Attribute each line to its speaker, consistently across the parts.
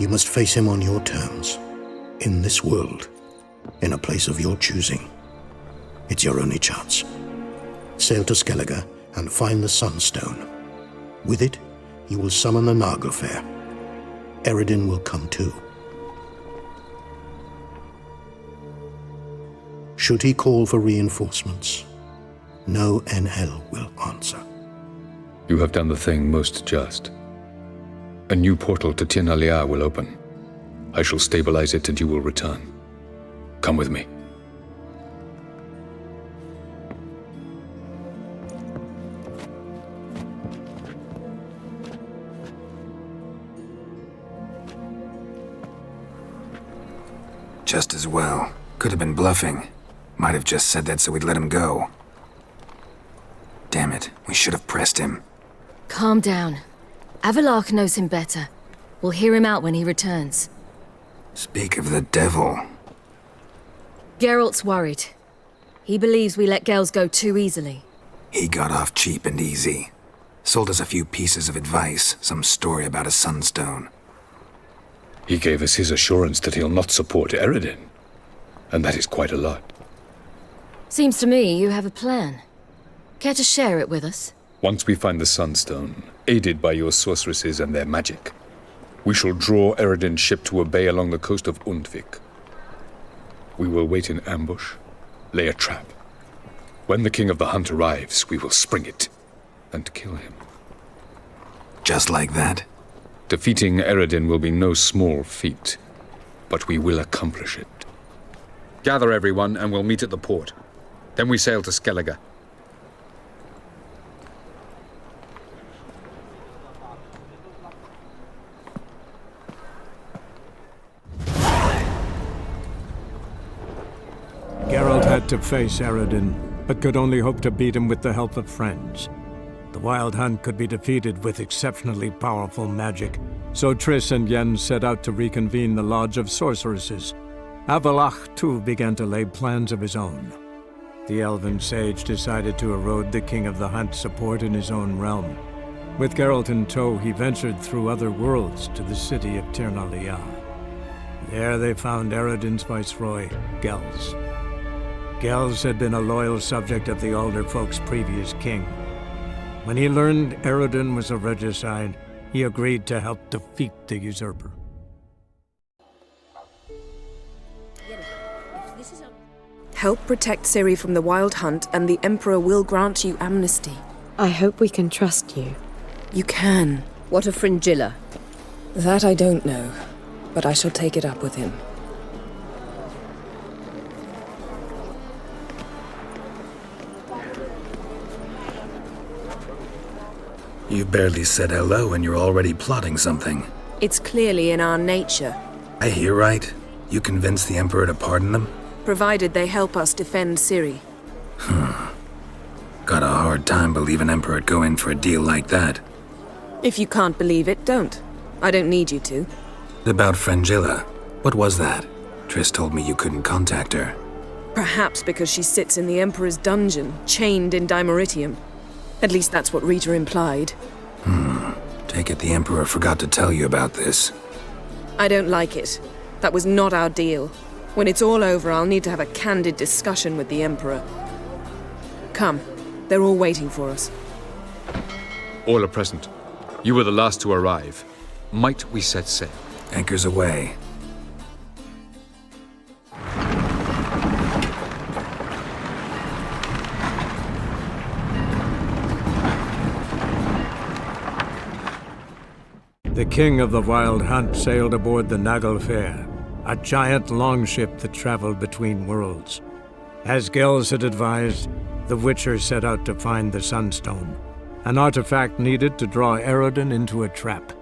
Speaker 1: You must face him on your terms, in this world, in a place of your choosing. It's your only chance. Sail to Skellige and find the Sunstone. With it, you will summon the Naglfar. Eredin will come too. Should he call for reinforcements, no NL will answer.
Speaker 2: You have done the thing most just. A new portal to Tirnalia will open. I shall stabilize it and you will return. Come with me.
Speaker 3: Just as well. Could have been bluffing. Might have just said that so we'd let him go. Damn it, we should have pressed him.
Speaker 4: Calm down. Avalach knows him better. We'll hear him out when he returns.
Speaker 3: Speak of the devil.
Speaker 4: Geralt's worried. He believes we let girls go too easily.
Speaker 3: He got off cheap and easy. Sold us a few pieces of advice, some story about a sunstone.
Speaker 2: He gave us his assurance that he'll not support Eredin. And that is quite a lot.
Speaker 4: Seems to me you have a plan. Care to share it with us?
Speaker 2: Once we find the Sunstone, aided by your sorceresses and their magic, we shall draw Eredin's ship to a bay along the coast of Undvik. We will wait in ambush, lay a trap. When the King of the Hunt arrives, we will spring it and kill him.
Speaker 3: Just like that?
Speaker 2: Defeating Eredin will be no small feat, but we will accomplish it. Gather everyone and we'll meet at the port. Then we sail to Skellige.
Speaker 5: Geralt had to face Eredin, but could only hope to beat him with the help of friends. The Wild Hunt could be defeated with exceptionally powerful magic, so Triss and Yen set out to reconvene the Lodge of Sorceresses. Avalach, too, began to lay plans of his own. The elven sage decided to erode the King of the Hunt's support in his own realm. With Geralt in tow, he ventured through other worlds to the city of Tirnalia. There they found Eredin's viceroy, Gels. Gels had been a loyal subject of the Alderfolk's previous king. When he learned Eredin was a regicide, he agreed to help defeat the usurper.
Speaker 6: Help protect Serie from the Wild Hunt, and the Emperor will grant you amnesty.
Speaker 7: I hope we can trust you.
Speaker 6: You can.
Speaker 8: What of Fringilla?
Speaker 6: That I don't know, but I shall take it up with him.
Speaker 3: You barely said hello and you're already plotting something.
Speaker 6: It's clearly in our nature.
Speaker 3: I hear right? You convinced the Emperor to pardon them?
Speaker 6: Provided they help us defend Serie.
Speaker 3: Got a hard time believing Emperor'd go in for a deal like that.
Speaker 6: If you can't believe it, don't. I don't need you to.
Speaker 3: About Fringilla, what was that? Triss told me you couldn't contact her.
Speaker 6: Perhaps because she sits in the Emperor's dungeon, chained in Dimeritium. At least that's what Rita implied.
Speaker 3: Take it the Emperor forgot to tell you about this.
Speaker 6: I don't like it. That was not our deal. When it's all over, I'll need to have a candid discussion with the Emperor. Come. They're all waiting for us.
Speaker 2: All are present. You were the last to arrive. Might we set sail?
Speaker 3: Anchors away.
Speaker 5: The King of the Wild Hunt sailed aboard the Naglfar, a giant longship that traveled between worlds. As Gels had advised, the Witcher set out to find the Sunstone, an artifact needed to draw Eredin into a trap.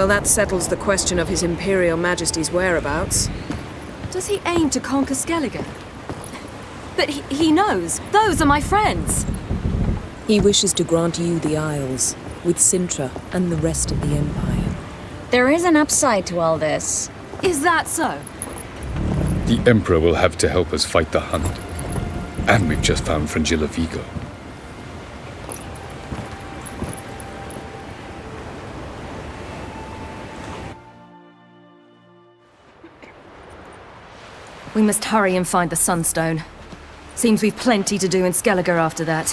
Speaker 6: Well, that settles the question of His Imperial Majesty's whereabouts.
Speaker 4: Does he aim to conquer Skellige? But he knows. Those are my friends.
Speaker 6: He wishes to grant you the Isles, with Sintra and the rest of the Empire.
Speaker 8: There is an upside to all this.
Speaker 4: Is that so?
Speaker 2: The Emperor will have to help us fight the Hunt. And we've just found Fringilla Vigo.
Speaker 4: We must hurry and find the Sunstone. Seems we've plenty to do in Skellige after that.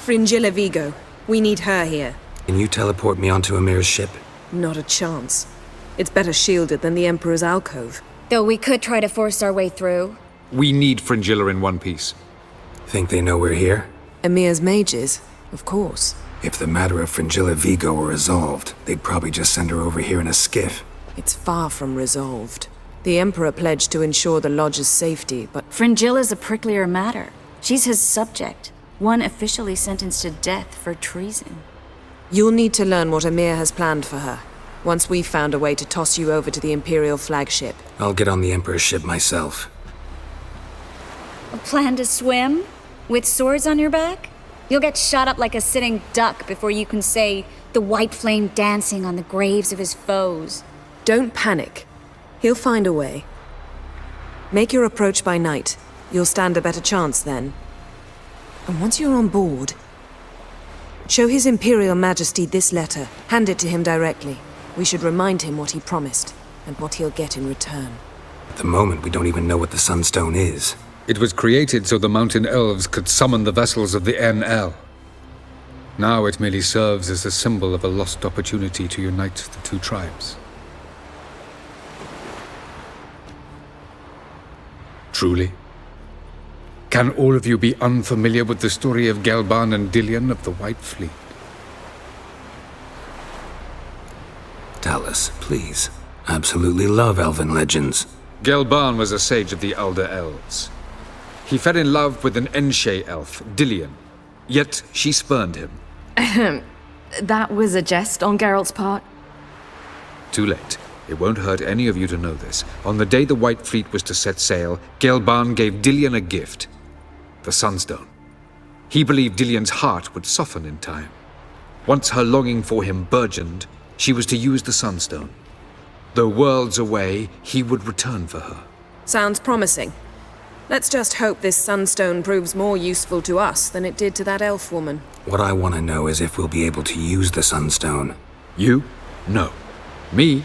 Speaker 6: Fringilla Vigo. We need her here.
Speaker 3: Can you teleport me onto Amir's ship?
Speaker 6: Not a chance. It's better shielded than the Emperor's alcove.
Speaker 8: Though we could try to force our way through.
Speaker 2: We need Fringilla in one piece.
Speaker 3: Think they know we're here?
Speaker 6: Emir's mages, of course.
Speaker 3: If the matter of Fringilla Vigo were resolved, they'd probably just send her over here in a skiff.
Speaker 6: It's far from resolved. The Emperor pledged to ensure the Lodge's safety, but
Speaker 8: Fringilla's a pricklier matter. She's his subject, one officially sentenced to death for treason.
Speaker 6: you'll need to learn what Emir has planned for her, once we've found a way to toss you over to the Imperial flagship.
Speaker 3: I'll get on the Emperor's ship myself.
Speaker 8: A plan to swim? With swords on your back? You'll get shot up like a sitting duck before you can say, the white flame dancing on the graves of his foes.
Speaker 6: Don't panic. He'll find a way. Make your approach by night. You'll stand a better chance then. And once you're on board, show His Imperial Majesty this letter. Hand it to him directly. We should remind him what he promised, and what he'll get in return.
Speaker 3: At the moment, we don't even know what the Sunstone is.
Speaker 2: It was created so the mountain elves could summon the vessels of the NL. Now it merely serves as a symbol of a lost opportunity to unite the two tribes. Truly? Can all of you be unfamiliar with the story of Gelban and Dillion of the White Fleet?
Speaker 3: Tell us, please. Absolutely love elven legends.
Speaker 2: Gelban was a sage of the Elder Elves. He fell in love with an Enshe elf, Dillion, yet she spurned him.
Speaker 4: That was a jest on Geralt's part.
Speaker 2: Too late. It won't hurt any of you to know this. On the day the White Fleet was to set sail, Gelban gave Dillion a gift. The Sunstone. He believed Dillion's heart would soften in time. Once her longing for him burgeoned, she was to use the Sunstone. Though worlds away, he would return for her.
Speaker 6: Sounds promising. Let's just hope this Sunstone proves more useful to us than it did to that elf woman.
Speaker 3: What I want to know is if we'll be able to use the Sunstone.
Speaker 2: You? No. Me?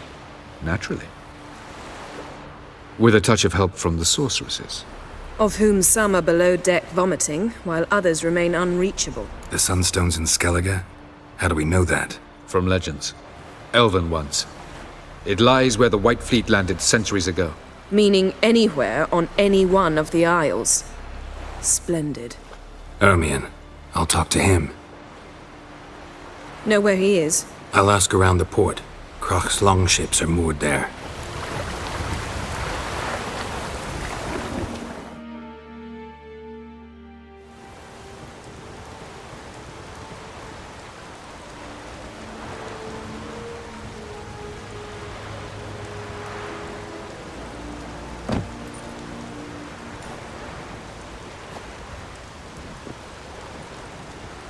Speaker 2: Naturally. With a touch of help from the sorceresses.
Speaker 6: Of whom some are below deck vomiting, while others remain unreachable.
Speaker 3: The Sunstone's in Skellige? How do we know that?
Speaker 2: From legends. Elven ones. It lies where the White Fleet landed centuries ago.
Speaker 6: Meaning anywhere on any one of the Isles. Splendid.
Speaker 3: Ermion. I'll talk to him.
Speaker 6: Know where he is?
Speaker 3: I'll ask around the port. Croc's longships are moored there.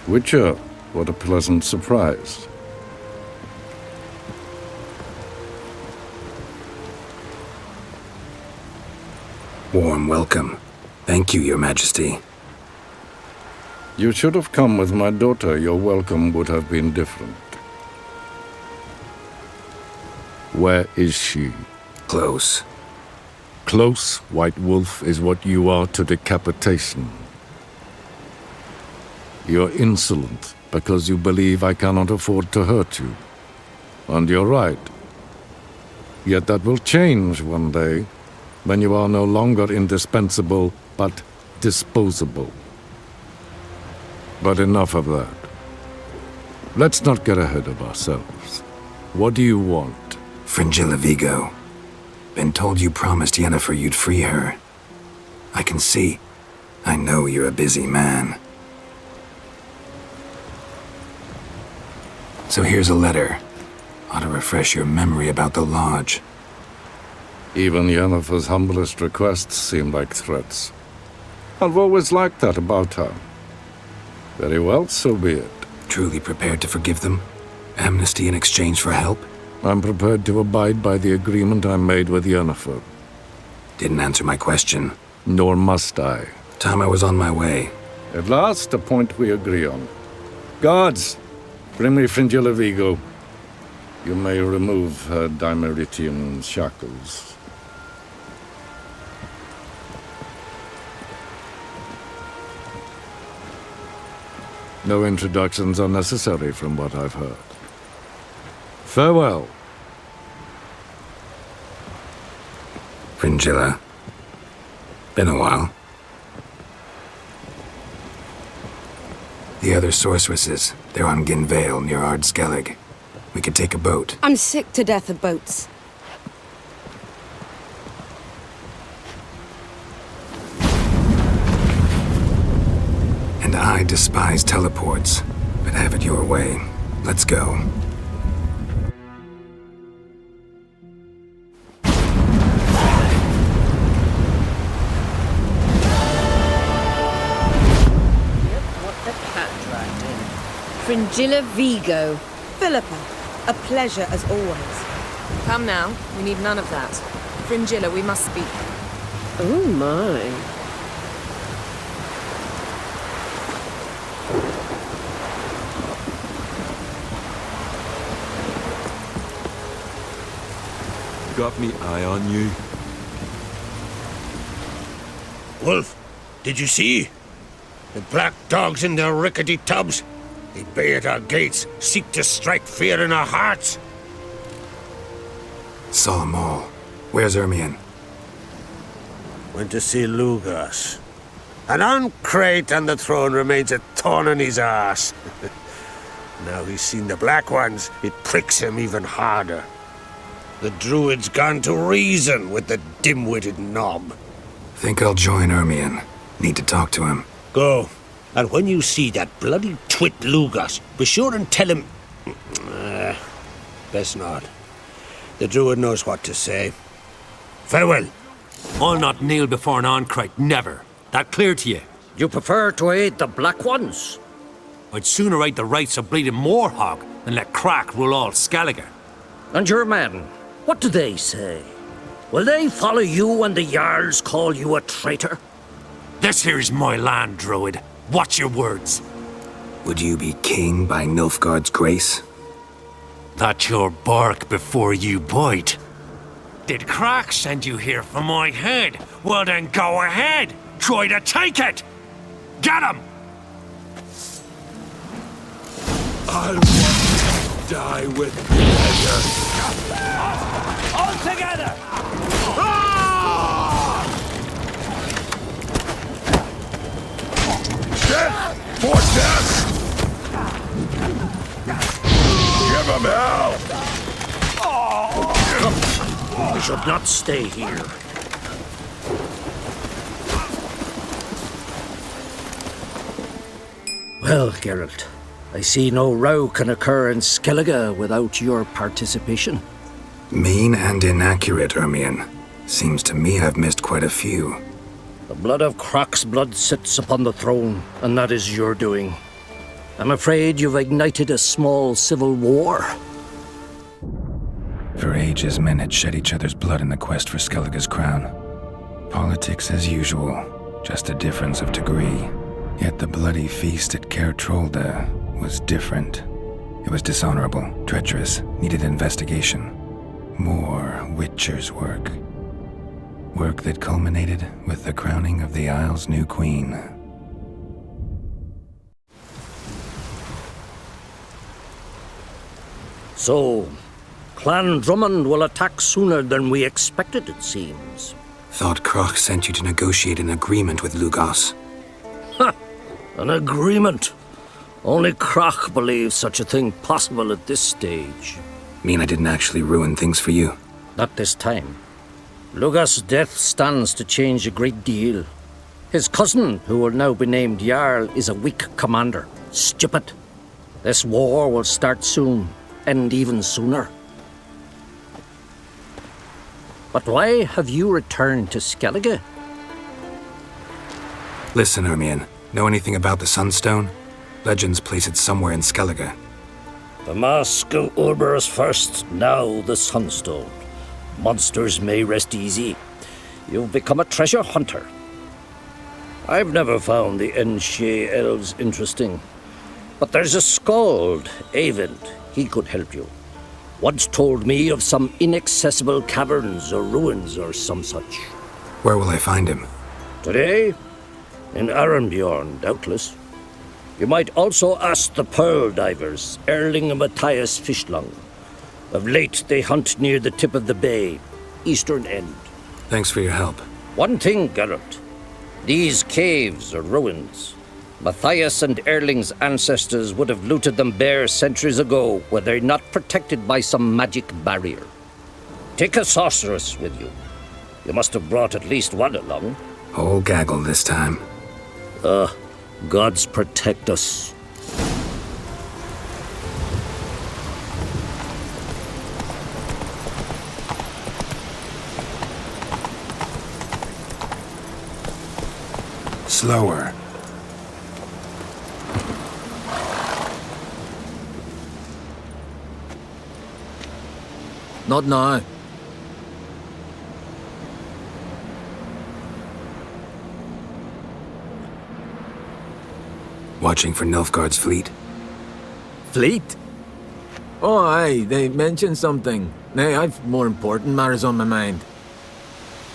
Speaker 9: Witcher, what a pleasant surprise.
Speaker 3: Warm welcome. Thank you, Your Majesty.
Speaker 9: You should have come with my daughter. Your welcome would have been different. Where is she?
Speaker 3: Close.
Speaker 9: Close, White Wolf, is what you are to decapitation. You're insolent because you believe I cannot afford to hurt you. And you're right. Yet that will change one day, when you are no longer indispensable, but disposable. But enough of that. Let's not get ahead of ourselves. What do you want?
Speaker 3: Fringilla Vigo. Been told you promised Yennefer you'd free her. I can see. I know you're a busy man. So here's a letter. Ought to refresh your memory about the Lodge.
Speaker 9: Even Yennefer's humblest requests seem like threats. I've always liked that about her. Very well, so be it.
Speaker 3: Truly prepared to forgive them? Amnesty in exchange for help?
Speaker 9: I'm prepared to abide by the agreement I made with Yennefer.
Speaker 3: Didn't answer my question.
Speaker 9: Nor must I.
Speaker 3: Time I was on my way.
Speaker 9: At last, a point we agree on. Guards, bring me Fringilla Vigo. You may remove her Dimeritium shackles. No introductions are necessary from what I've heard. Farewell.
Speaker 3: Fringilla. Been a while. The other sorceresses, they're on Ginvale near Ardskellig. We could take a boat.
Speaker 7: I'm sick to death of boats.
Speaker 3: And I despise teleports, but have it your way. Let's go.
Speaker 7: Fringilla Vigo. Philippa, a pleasure as always.
Speaker 6: Come now, we need none of that. Fringilla, we must speak.
Speaker 7: Oh my.
Speaker 10: Got me eye on you.
Speaker 1: Wolf, did you see? The black dogs in their rickety tubs? They bay at our gates, seek to strike fear in our hearts.
Speaker 3: Saw 'em all. Where's Ermion?
Speaker 1: Went to see Lugas. An uncrate on the throne remains a thorn in his arse. Now he's seen the Black Ones, it pricks him even harder. The druid's gone to reason with the dim-witted knob.
Speaker 3: Think I'll join Ermion. Need to talk to him.
Speaker 1: Go. And when you see that bloody twit Lugas, be sure and tell him... best not. The druid knows what to say. Farewell.
Speaker 11: I'll not kneel before an Oncrite, never. That clear to you?
Speaker 12: You prefer to aid the Black Ones?
Speaker 11: I'd sooner aid the rights of bleeding Moorhog than let Crack rule all Skellige.
Speaker 12: And your men, what do they say? Will they follow you when the Jarls call you a traitor?
Speaker 11: This here's my land, Druid. Watch your words.
Speaker 3: Would you be king by Nilfgaard's grace?
Speaker 11: That's your bark before you bite. Did Crack send you here for my head? Well then go ahead. Try to take it. Get him!
Speaker 10: I want to die with pleasure.
Speaker 12: All together!
Speaker 10: Death for death! Give him hell!
Speaker 12: We should not stay here. Well, Geralt, I see no row can occur in Skellige without your participation.
Speaker 3: Mean and inaccurate, Ermion. Seems to me I've missed quite a few.
Speaker 12: The blood of Croc's blood sits upon the throne, and that is your doing. I'm afraid you've ignited a small civil war.
Speaker 3: For ages, men had shed each other's blood in the quest for Skellige's crown. Politics as usual, just a difference of degree. Yet the bloody feast at Caer Trolda was different. It was dishonorable, treacherous, needed investigation. More Witcher's work. Work that culminated with the crowning of the Isle's new queen.
Speaker 12: So, Clan Drummond will attack sooner than we expected, it seems.
Speaker 3: Thought Croc sent you to negotiate an agreement with Lugas.
Speaker 12: Ha! An agreement? Only Croc believes such a thing possible at this stage.
Speaker 3: Mean I didn't actually ruin things for you?
Speaker 12: Not this time. Lugas' death stands to change a great deal. His cousin, who will now be named Jarl, is a weak commander. Stupid. This war will start soon, end even sooner. But why have you returned to Skellige?
Speaker 3: Listen, Ermion. Know anything about the Sunstone? Legends place it somewhere in Skellige.
Speaker 12: The mask of Urberus first, now the Sunstone. Monsters may rest easy. You've become a treasure hunter. I've never found the Enshe elves interesting. But there's a skald, Eyvind. He could help you. Once told me of some inaccessible caverns or ruins or some such.
Speaker 3: Where will I find him?
Speaker 12: Today? In Arnbjorn, doubtless. You might also ask the pearl divers, Erling and Matthias Fischlung. Of late, they hunt near the tip of the bay, eastern end.
Speaker 3: Thanks for your help.
Speaker 12: One thing, Geralt. These caves are ruins. Matthias and Erling's ancestors would have looted them bare centuries ago were they not protected by some magic barrier. Take a sorceress with you. You must have brought at least one along.
Speaker 3: Whole gaggle this time.
Speaker 12: Gods protect us.
Speaker 3: Slower.
Speaker 13: Not now.
Speaker 3: Watching for Nilfgaard's fleet?
Speaker 13: Fleet? Oh, aye, they mentioned something. Nay, I've more important matters on my mind.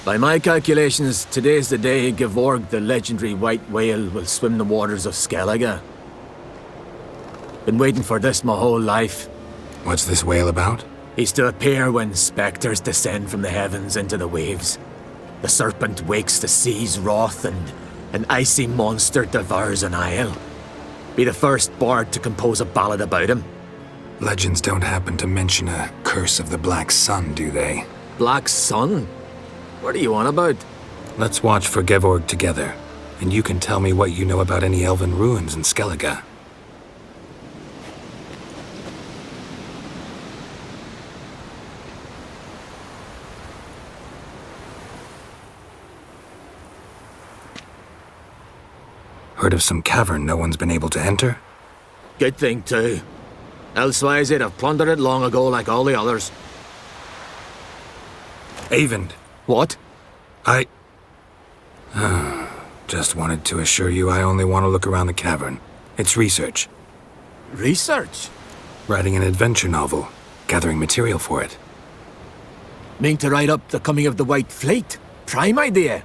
Speaker 13: By my calculations, today's the day Gevorg, the legendary white whale, will swim the waters of Skellige. Been waiting for this my whole life.
Speaker 3: What's this whale about?
Speaker 13: He's to appear when spectres descend from the heavens into the waves. The serpent wakes the sea's wrath and an icy monster devours an isle. Be the first bard to compose a ballad about him.
Speaker 3: Legends don't happen to mention a curse of the Black Sun, do they?
Speaker 13: Black Sun? What are you on about?
Speaker 3: Let's watch for Gevorg together, and you can tell me what you know about any elven ruins in Skellige. Heard of some cavern no one's been able to enter?
Speaker 13: Good thing, too. Elsewise, they'd have plundered it long ago like all the others.
Speaker 3: Eyvind.
Speaker 13: What?
Speaker 3: Just wanted to assure you I only want to look around the cavern. It's research.
Speaker 13: Research?
Speaker 3: Writing an adventure novel. Gathering material for it.
Speaker 13: Mean to write up the coming of the White Fleet? Prime idea.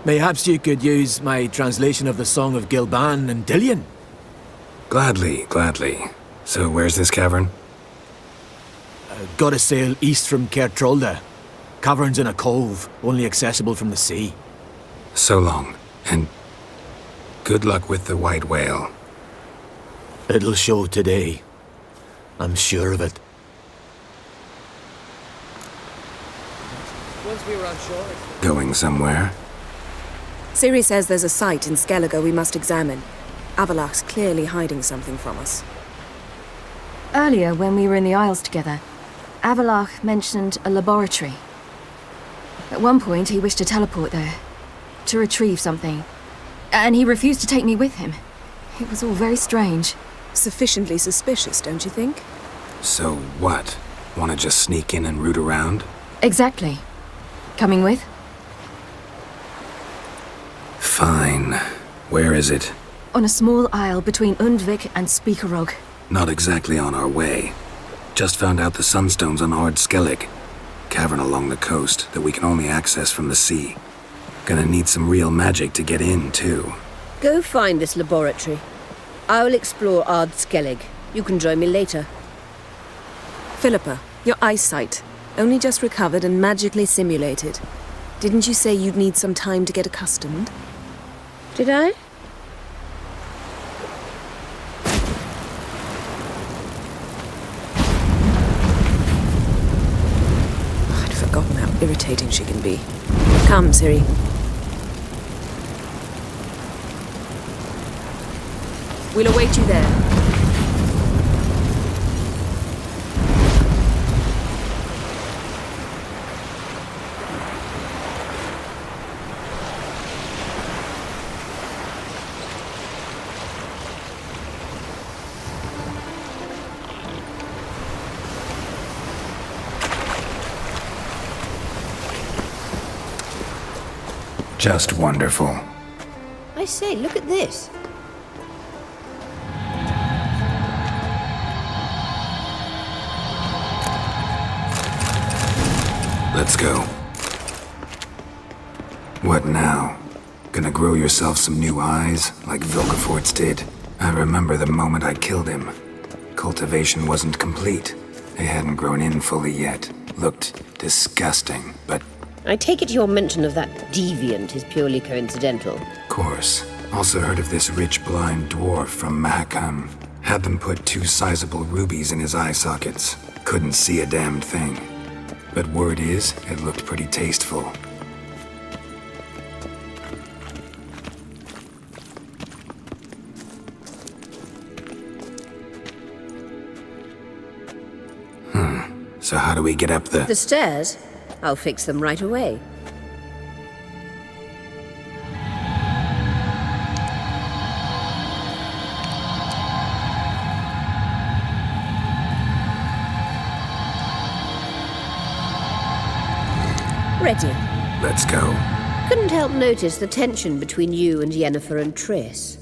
Speaker 13: Mayhaps you could use my translation of the Song of Gilban and Dillion?
Speaker 3: Gladly, gladly. So where's this cavern?
Speaker 13: Gotta sail east from Kertrolda. Cavern's in a cove, only accessible from the sea.
Speaker 3: So long, and good luck with the white whale.
Speaker 13: It'll show today. I'm sure of it.
Speaker 7: Once we were on shore...
Speaker 3: Going somewhere?
Speaker 6: Serie says there's a site in Skellige we must examine. Avalach's clearly hiding something from us.
Speaker 4: Earlier, when we were in the Isles together, Avalach mentioned a laboratory. At one point, he wished to teleport there, to retrieve something, and he refused to take me with him. It was all very strange.
Speaker 6: Sufficiently suspicious, don't you think?
Speaker 3: So what? Want to just sneak in and root around?
Speaker 4: Exactly. Coming with?
Speaker 3: Fine. Where is it?
Speaker 4: On a small isle between Undvik and Speakerog.
Speaker 3: Not exactly on our way. Just found out the Sunstone's on Ard Skellig. Cavern along the coast that we can only access from the sea. Gonna need some real magic to get in, too.
Speaker 7: Go find this laboratory. I will explore Ard Skellig. You can join me later.
Speaker 6: Philippa, your eyesight. Only just recovered and magically simulated. Didn't you say you'd need some time to get accustomed?
Speaker 7: Did I?
Speaker 6: I'd forgotten how irritating she can be. Come, Ciri. We'll await you there.
Speaker 3: Just wonderful.
Speaker 7: I say, look at this.
Speaker 3: Let's go. What now? Gonna grow yourself some new eyes, like Vilgefortz did? I remember the moment I killed him. Cultivation wasn't complete. They hadn't grown in fully yet. Looked disgusting, but...
Speaker 7: I take it your mention of that deviant is purely coincidental.
Speaker 3: Course. Also heard of this rich blind dwarf from Mahakam. Had them put 2 sizable rubies in his eye sockets. Couldn't see a damned thing. But word is, it looked pretty tasteful. So how do we get up the...
Speaker 7: The stairs? I'll fix them right away. Ready.
Speaker 3: Let's go.
Speaker 7: Couldn't help notice the tension between you and Yennefer and Triss.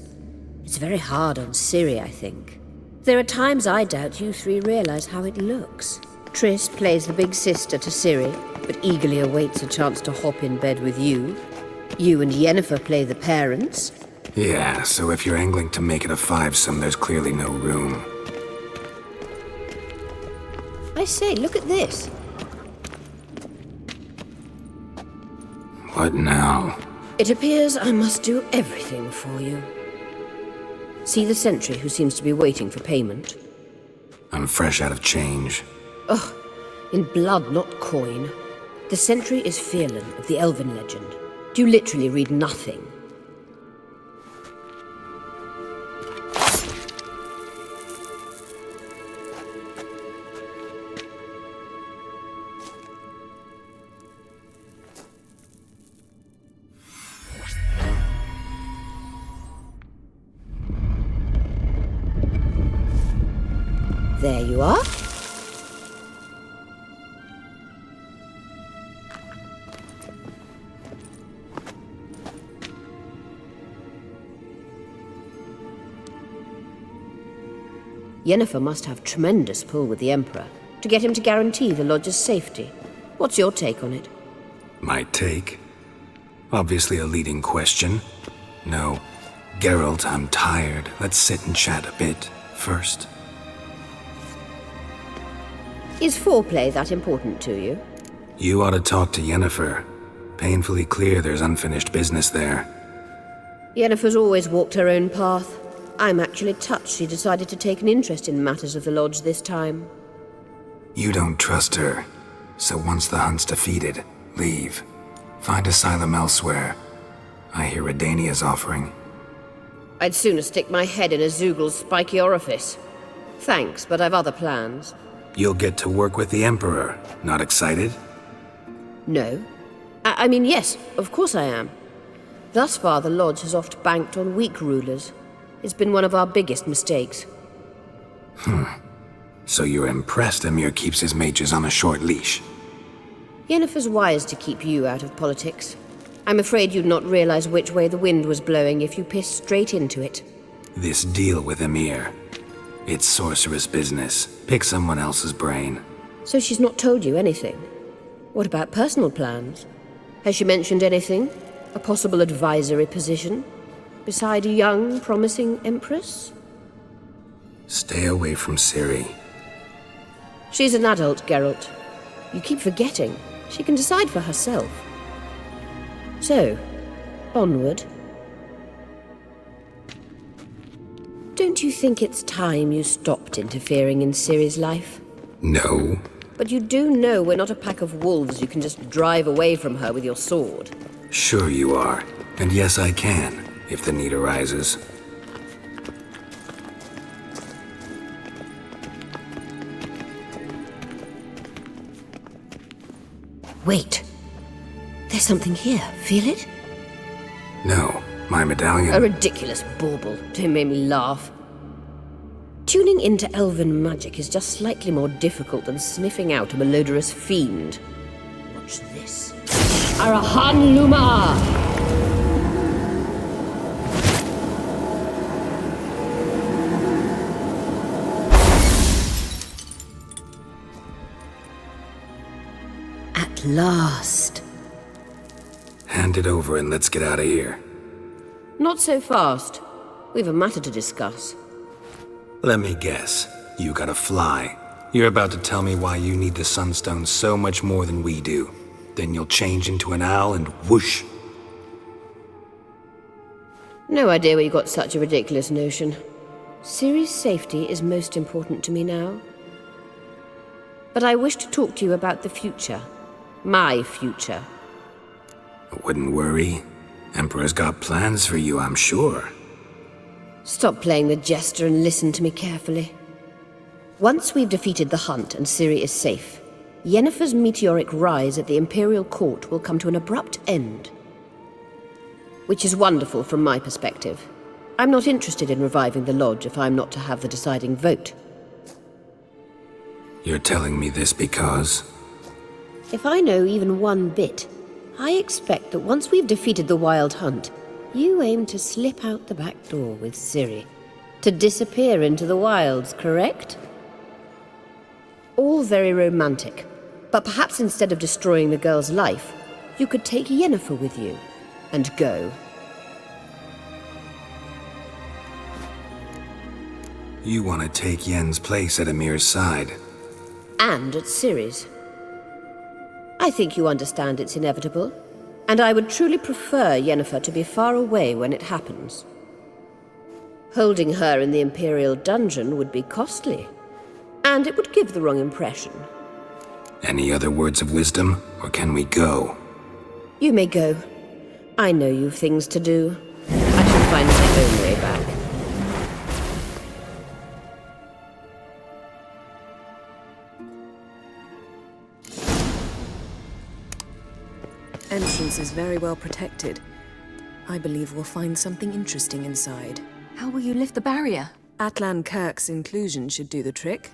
Speaker 7: It's very hard on Serie, I think. There are times I doubt you 3 realize how it looks. Triss plays the big sister to Serie, but eagerly awaits a chance to hop in bed with you. You and Yennefer play the parents.
Speaker 3: Yeah, so if you're angling to make it a 5-some, there's clearly no room.
Speaker 7: I say, look at this.
Speaker 3: What now?
Speaker 7: It appears I must do everything for you. See the sentry who seems to be waiting for payment?
Speaker 3: I'm fresh out of change.
Speaker 7: Ugh, in blood, not coin. The sentry is Fierlan of the Elven legend. Do you literally read nothing? There you are. Yennefer must have tremendous pull with the Emperor to get him to guarantee the Lodge's safety. What's your take on it?
Speaker 3: My take? Obviously a leading question. No. Geralt, I'm tired. Let's sit and chat a bit first.
Speaker 7: Is foreplay that important to you?
Speaker 3: You ought to talk to Yennefer. Painfully clear there's unfinished business there.
Speaker 7: Yennefer's always walked her own path. I'm actually touched she decided to take an interest in matters of the Lodge this time.
Speaker 3: You don't trust her. So once the hunt's defeated, leave. Find asylum elsewhere. I hear Redania's offering.
Speaker 7: I'd sooner stick my head in a Zoogl's spiky orifice. Thanks, but I've other plans.
Speaker 3: You'll get to work with the Emperor. Not excited?
Speaker 7: No. I mean, yes, of course I am. Thus far, the Lodge has oft banked on weak rulers. It's been one of our biggest mistakes.
Speaker 3: So you're impressed Emir keeps his mages on a short leash?
Speaker 7: Yennefer's wise to keep you out of politics. I'm afraid you'd not realize which way the wind was blowing if you pissed straight into it.
Speaker 3: This deal with Emir. It's sorceress business. Pick someone else's brain.
Speaker 7: So she's not told you anything? What about personal plans? Has she mentioned anything? A possible advisory position? Beside a young, promising empress?
Speaker 3: Stay away from Serie.
Speaker 7: She's an adult, Geralt. You keep forgetting. She can decide for herself. So, onward. Don't you think it's time you stopped interfering in Serie's life?
Speaker 3: No.
Speaker 7: But you do know we're not a pack of wolves you can just drive away from her with your sword.
Speaker 3: Sure you are. And yes, I can. If the need arises.
Speaker 7: Wait. There's something here. Feel it?
Speaker 3: No. My medallion.
Speaker 7: A ridiculous bauble. Don't make me laugh. Tuning into elven magic is just slightly more difficult than sniffing out a malodorous fiend. Watch this. Arahan Luma! last.
Speaker 3: Hand it over and let's get out of here.
Speaker 7: Not so fast. We've a matter to discuss.
Speaker 3: Let me guess. You gotta fly. You're about to tell me why you need the Sunstone so much more than we do. Then you'll change into an owl and whoosh.
Speaker 7: No idea where you got such a ridiculous notion. Serie's safety is most important to me now. But I wish to talk to you about the future. My future.
Speaker 3: Wouldn't worry. Emperor's got plans for you, I'm sure.
Speaker 7: Stop playing the jester and listen to me carefully. Once we've defeated the hunt and Serie is safe, Yennefer's meteoric rise at the Imperial Court will come to an abrupt end. Which is wonderful from my perspective. I'm not interested in reviving the Lodge if I'm not to have the deciding vote.
Speaker 3: You're telling me this because...
Speaker 7: If I know even one bit, I expect that once we've defeated the Wild Hunt, you aim to slip out the back door with Serie. To disappear into the wilds, correct? All very romantic. But perhaps instead of destroying the girl's life, you could take Yennefer with you. And go.
Speaker 3: You want to take Yen's place at Emir's side.
Speaker 7: And at Serie's. I think you understand it's inevitable. And I would truly prefer Yennefer to be far away when it happens. Holding her in the Imperial dungeon would be costly. And it would give the wrong impression.
Speaker 3: Any other words of wisdom, or can we go?
Speaker 7: You may go. I know you've things to do. I shall find my own way back.
Speaker 6: Entrance is very well protected. I believe we'll find something interesting inside.
Speaker 4: How will you lift the barrier?
Speaker 6: Atlan Kirk's inclusion should do the trick.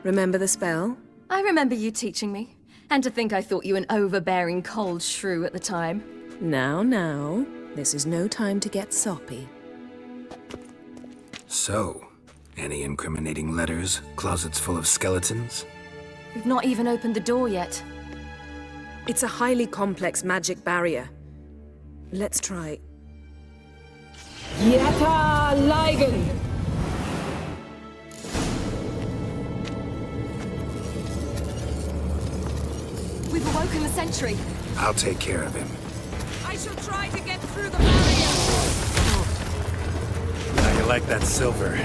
Speaker 6: Remember the spell?
Speaker 4: I remember you teaching me. And to think I thought you an overbearing cold shrew at the time.
Speaker 6: Now. This is no time to get soppy.
Speaker 3: So, any incriminating letters, closets full of skeletons?
Speaker 4: We've not even opened the door yet.
Speaker 6: It's a highly complex magic barrier. Let's try.
Speaker 14: Yeta Ligen!
Speaker 4: We've awoken the sentry.
Speaker 3: I'll take care of him.
Speaker 14: I shall try to get through the barrier!
Speaker 3: How you like that silver?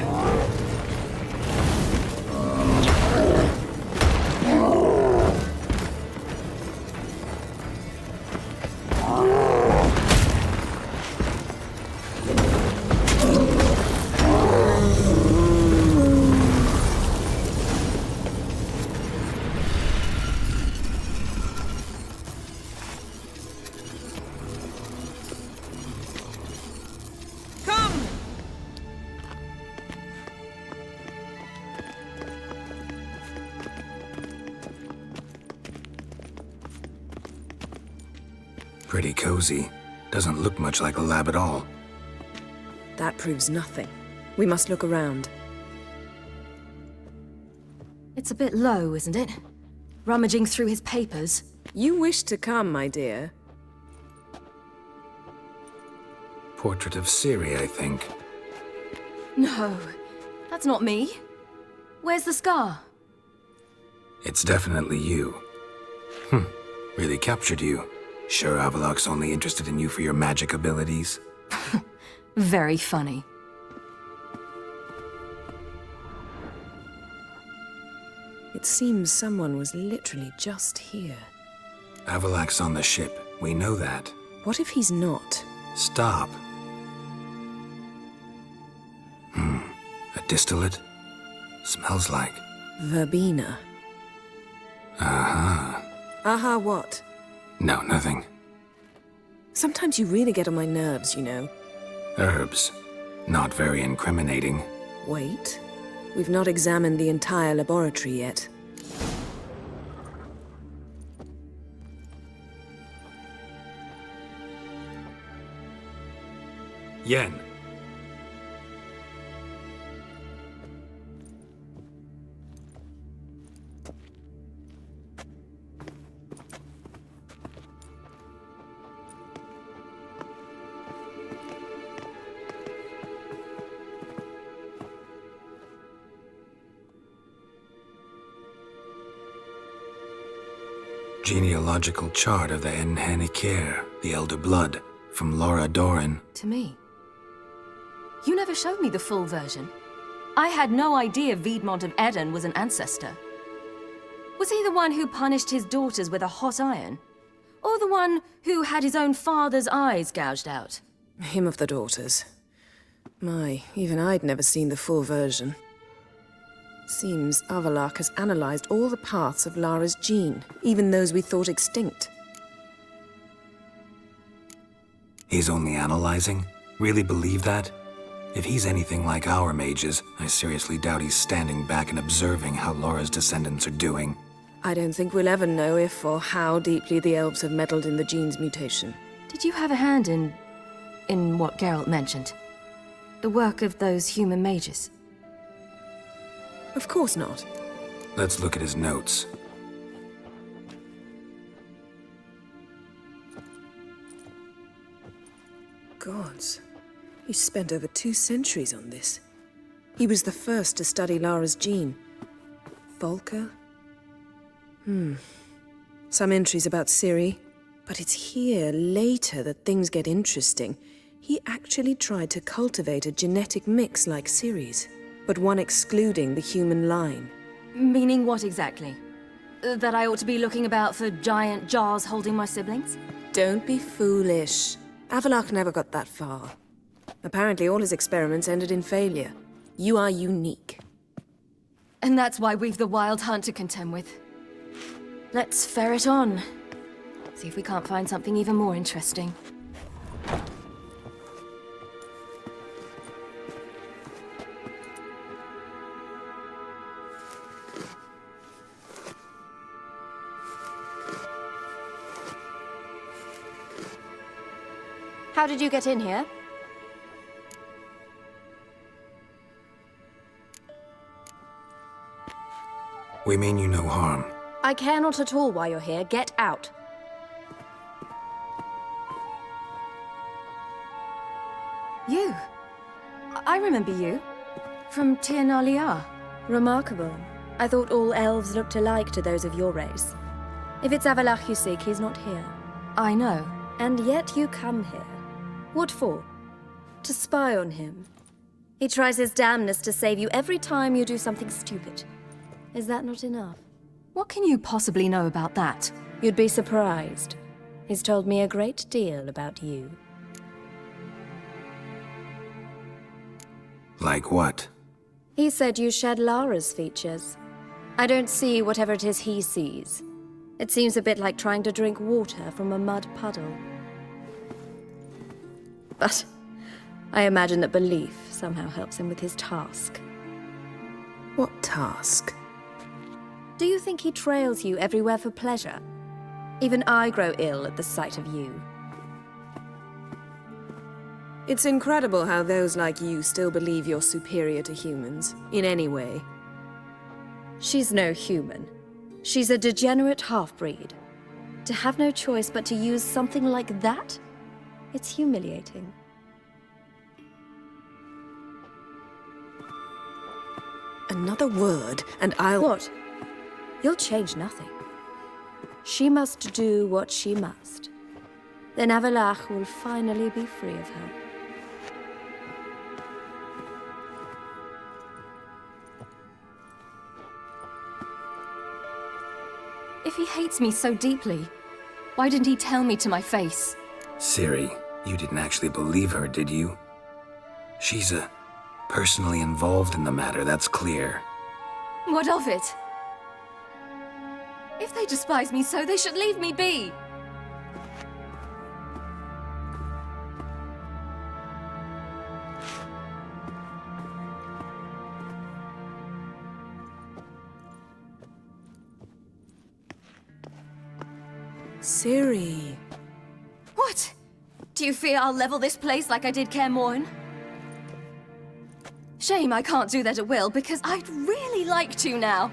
Speaker 3: Pretty cozy. Doesn't look much like a lab at all.
Speaker 6: That proves nothing. We must look around.
Speaker 4: It's a bit low, isn't it? Rummaging through his papers.
Speaker 6: You wish to come, my dear.
Speaker 3: Portrait of Serie, I think.
Speaker 4: No, that's not me. Where's the scar?
Speaker 3: It's definitely you. Really captured you. Sure Avallac'h's only interested in you for your magic abilities?
Speaker 4: Very funny.
Speaker 6: It seems someone was literally just here.
Speaker 3: Avallac'h's on the ship. We know that.
Speaker 6: What if he's not?
Speaker 3: Stop. A distillate? Smells like...
Speaker 6: Verbena.
Speaker 3: Aha.
Speaker 6: Aha what?
Speaker 3: No, nothing.
Speaker 6: Sometimes you really get on my nerves, you know.
Speaker 3: Herbs. Not very incriminating.
Speaker 6: Wait. We've not examined the entire laboratory yet.
Speaker 3: Yen. Genealogical chart of the Enhanikir, the Elder Blood, from Laura Doran.
Speaker 4: To me. You never showed me the full version. I had no idea Viedmont of Eden was an ancestor. Was he the one who punished his daughters with a hot iron? Or the one who had his own father's eyes gouged out?
Speaker 6: Him of the daughters. My, even I'd never seen the full version. Seems Avallac'h has analyzed all the paths of Lara's gene, even those we thought extinct.
Speaker 3: He's only analyzing? Really believe that? If he's anything like our mages, I seriously doubt he's standing back and observing how Laura's descendants are doing.
Speaker 6: I don't think we'll ever know if or how deeply the elves have meddled in the gene's mutation.
Speaker 4: Did you have a hand in what Geralt mentioned? The work of those human mages?
Speaker 6: Of course not.
Speaker 3: Let's look at his notes.
Speaker 6: Gods. He spent over 2 centuries on this. He was the first to study Lara's gene. Volker? Some entries about Serie, but it's here, later, that things get interesting. He actually tried to cultivate a genetic mix like Serie's, but one excluding the human line.
Speaker 4: Meaning what exactly? That I ought to be looking about for giant jars holding my siblings?
Speaker 6: Don't be foolish. Avallac'h never got that far. Apparently all his experiments ended in failure. You are unique.
Speaker 4: And that's why we've the Wild Hunt to contend with. Let's ferret on. See if we can't find something even more interesting. How did you get in here?
Speaker 3: We mean you no harm.
Speaker 4: I care not at all why you're here. Get out. You. I remember you. From Tir na Liar.
Speaker 15: Remarkable. I thought all elves looked alike to those of your race. If it's Avallac'h you seek, he's not here.
Speaker 4: I know.
Speaker 15: And yet you come here. What for? To spy on him. He tries his damnedest to save you every time you do something stupid. Is that not enough?
Speaker 4: What can you possibly know about that?
Speaker 15: You'd be surprised. He's told me a great deal about you.
Speaker 3: Like what?
Speaker 15: He said you shared Lara's features. I don't see whatever it is he sees. It seems a bit like trying to drink water from a mud puddle. But I imagine that belief somehow helps him with his task.
Speaker 6: What task?
Speaker 15: Do you think he trails you everywhere for pleasure? Even I grow ill at the sight of you.
Speaker 6: It's incredible how those like you still believe you're superior to humans, in any way.
Speaker 15: She's no human. She's a degenerate half-breed. To have no choice but to use something like that? It's humiliating.
Speaker 6: Another word, and I'll...
Speaker 15: What? You'll change nothing. She must do what she must. Then Avallac'h will finally be free of her.
Speaker 4: If he hates me so deeply, why didn't he tell me to my face?
Speaker 3: Serie, you didn't actually believe her, did you? She's personally involved in the matter, that's clear.
Speaker 4: What of it? If they despise me so, they should leave me be.
Speaker 6: Serie.
Speaker 4: What? Do you fear I'll level this place like I did Kaer Morhen? Shame I can't do that at will, because I'd really like to now.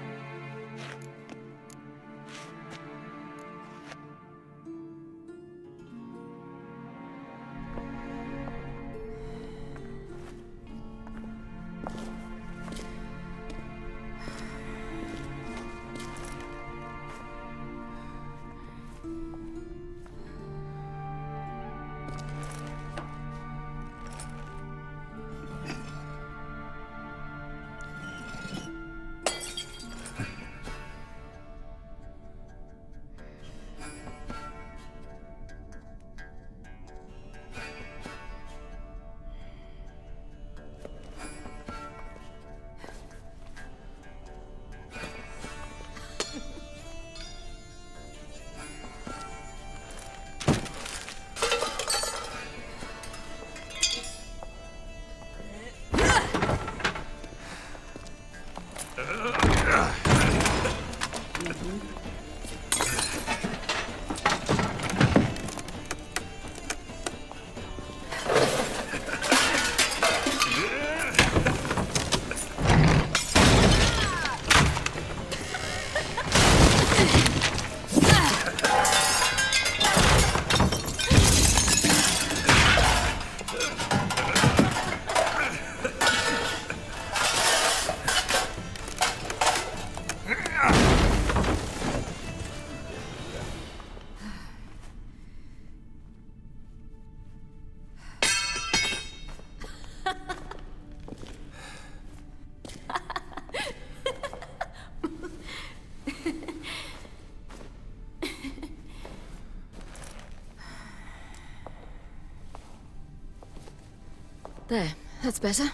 Speaker 4: There, that's better.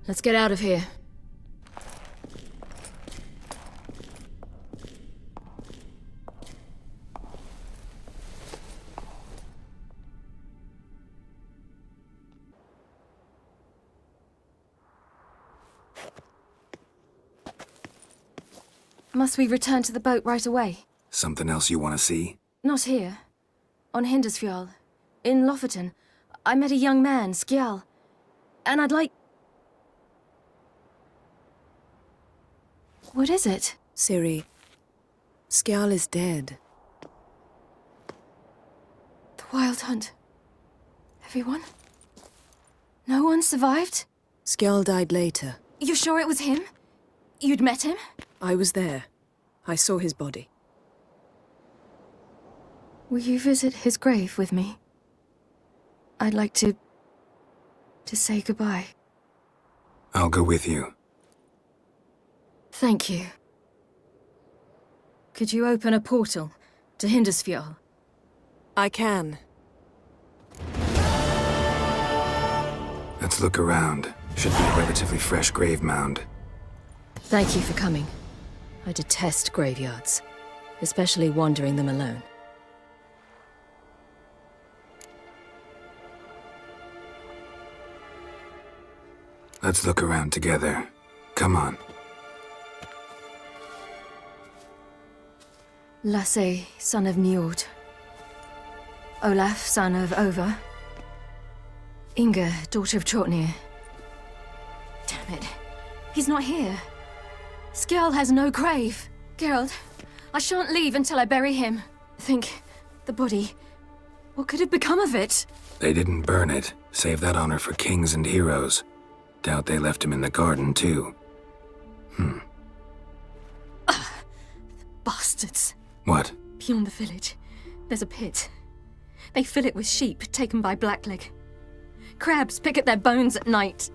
Speaker 4: Let's get out of here. Must we return to the boat right away?
Speaker 3: Something else you want to see?
Speaker 4: Not here. On Hindersfjall. In Lofoten. I met a young man, Skjal. And I'd like... What is it?
Speaker 6: Serie, Skjal is dead.
Speaker 4: The Wild Hunt. Everyone? No one survived?
Speaker 6: Skjal died later.
Speaker 4: You sure it was him? You'd met him?
Speaker 6: I was there. I saw his body.
Speaker 4: Will you visit his grave with me? I'd like to say goodbye.
Speaker 3: I'll go with you.
Speaker 4: Thank you. Could you open a portal to Hindersfjall?
Speaker 6: I can.
Speaker 3: Let's look around. Should be a relatively fresh grave mound.
Speaker 4: Thank you for coming. I detest graveyards, especially wandering them alone.
Speaker 3: Let's look around together. Come on.
Speaker 4: Lasse, son of Njord. Olaf, son of Over. Inga, daughter of Trotnir. Damn it. He's not here. Skjal has no grave. Geralt, I shan't leave until I bury him. Think, the body. What could have become of it?
Speaker 3: They didn't burn it. Save that honor for kings and heroes. Doubt they left him in the garden, too.
Speaker 4: Bastards.
Speaker 3: What?
Speaker 4: Beyond the village, there's a pit. They fill it with sheep taken by Blackleg. Crabs pick at their bones at night.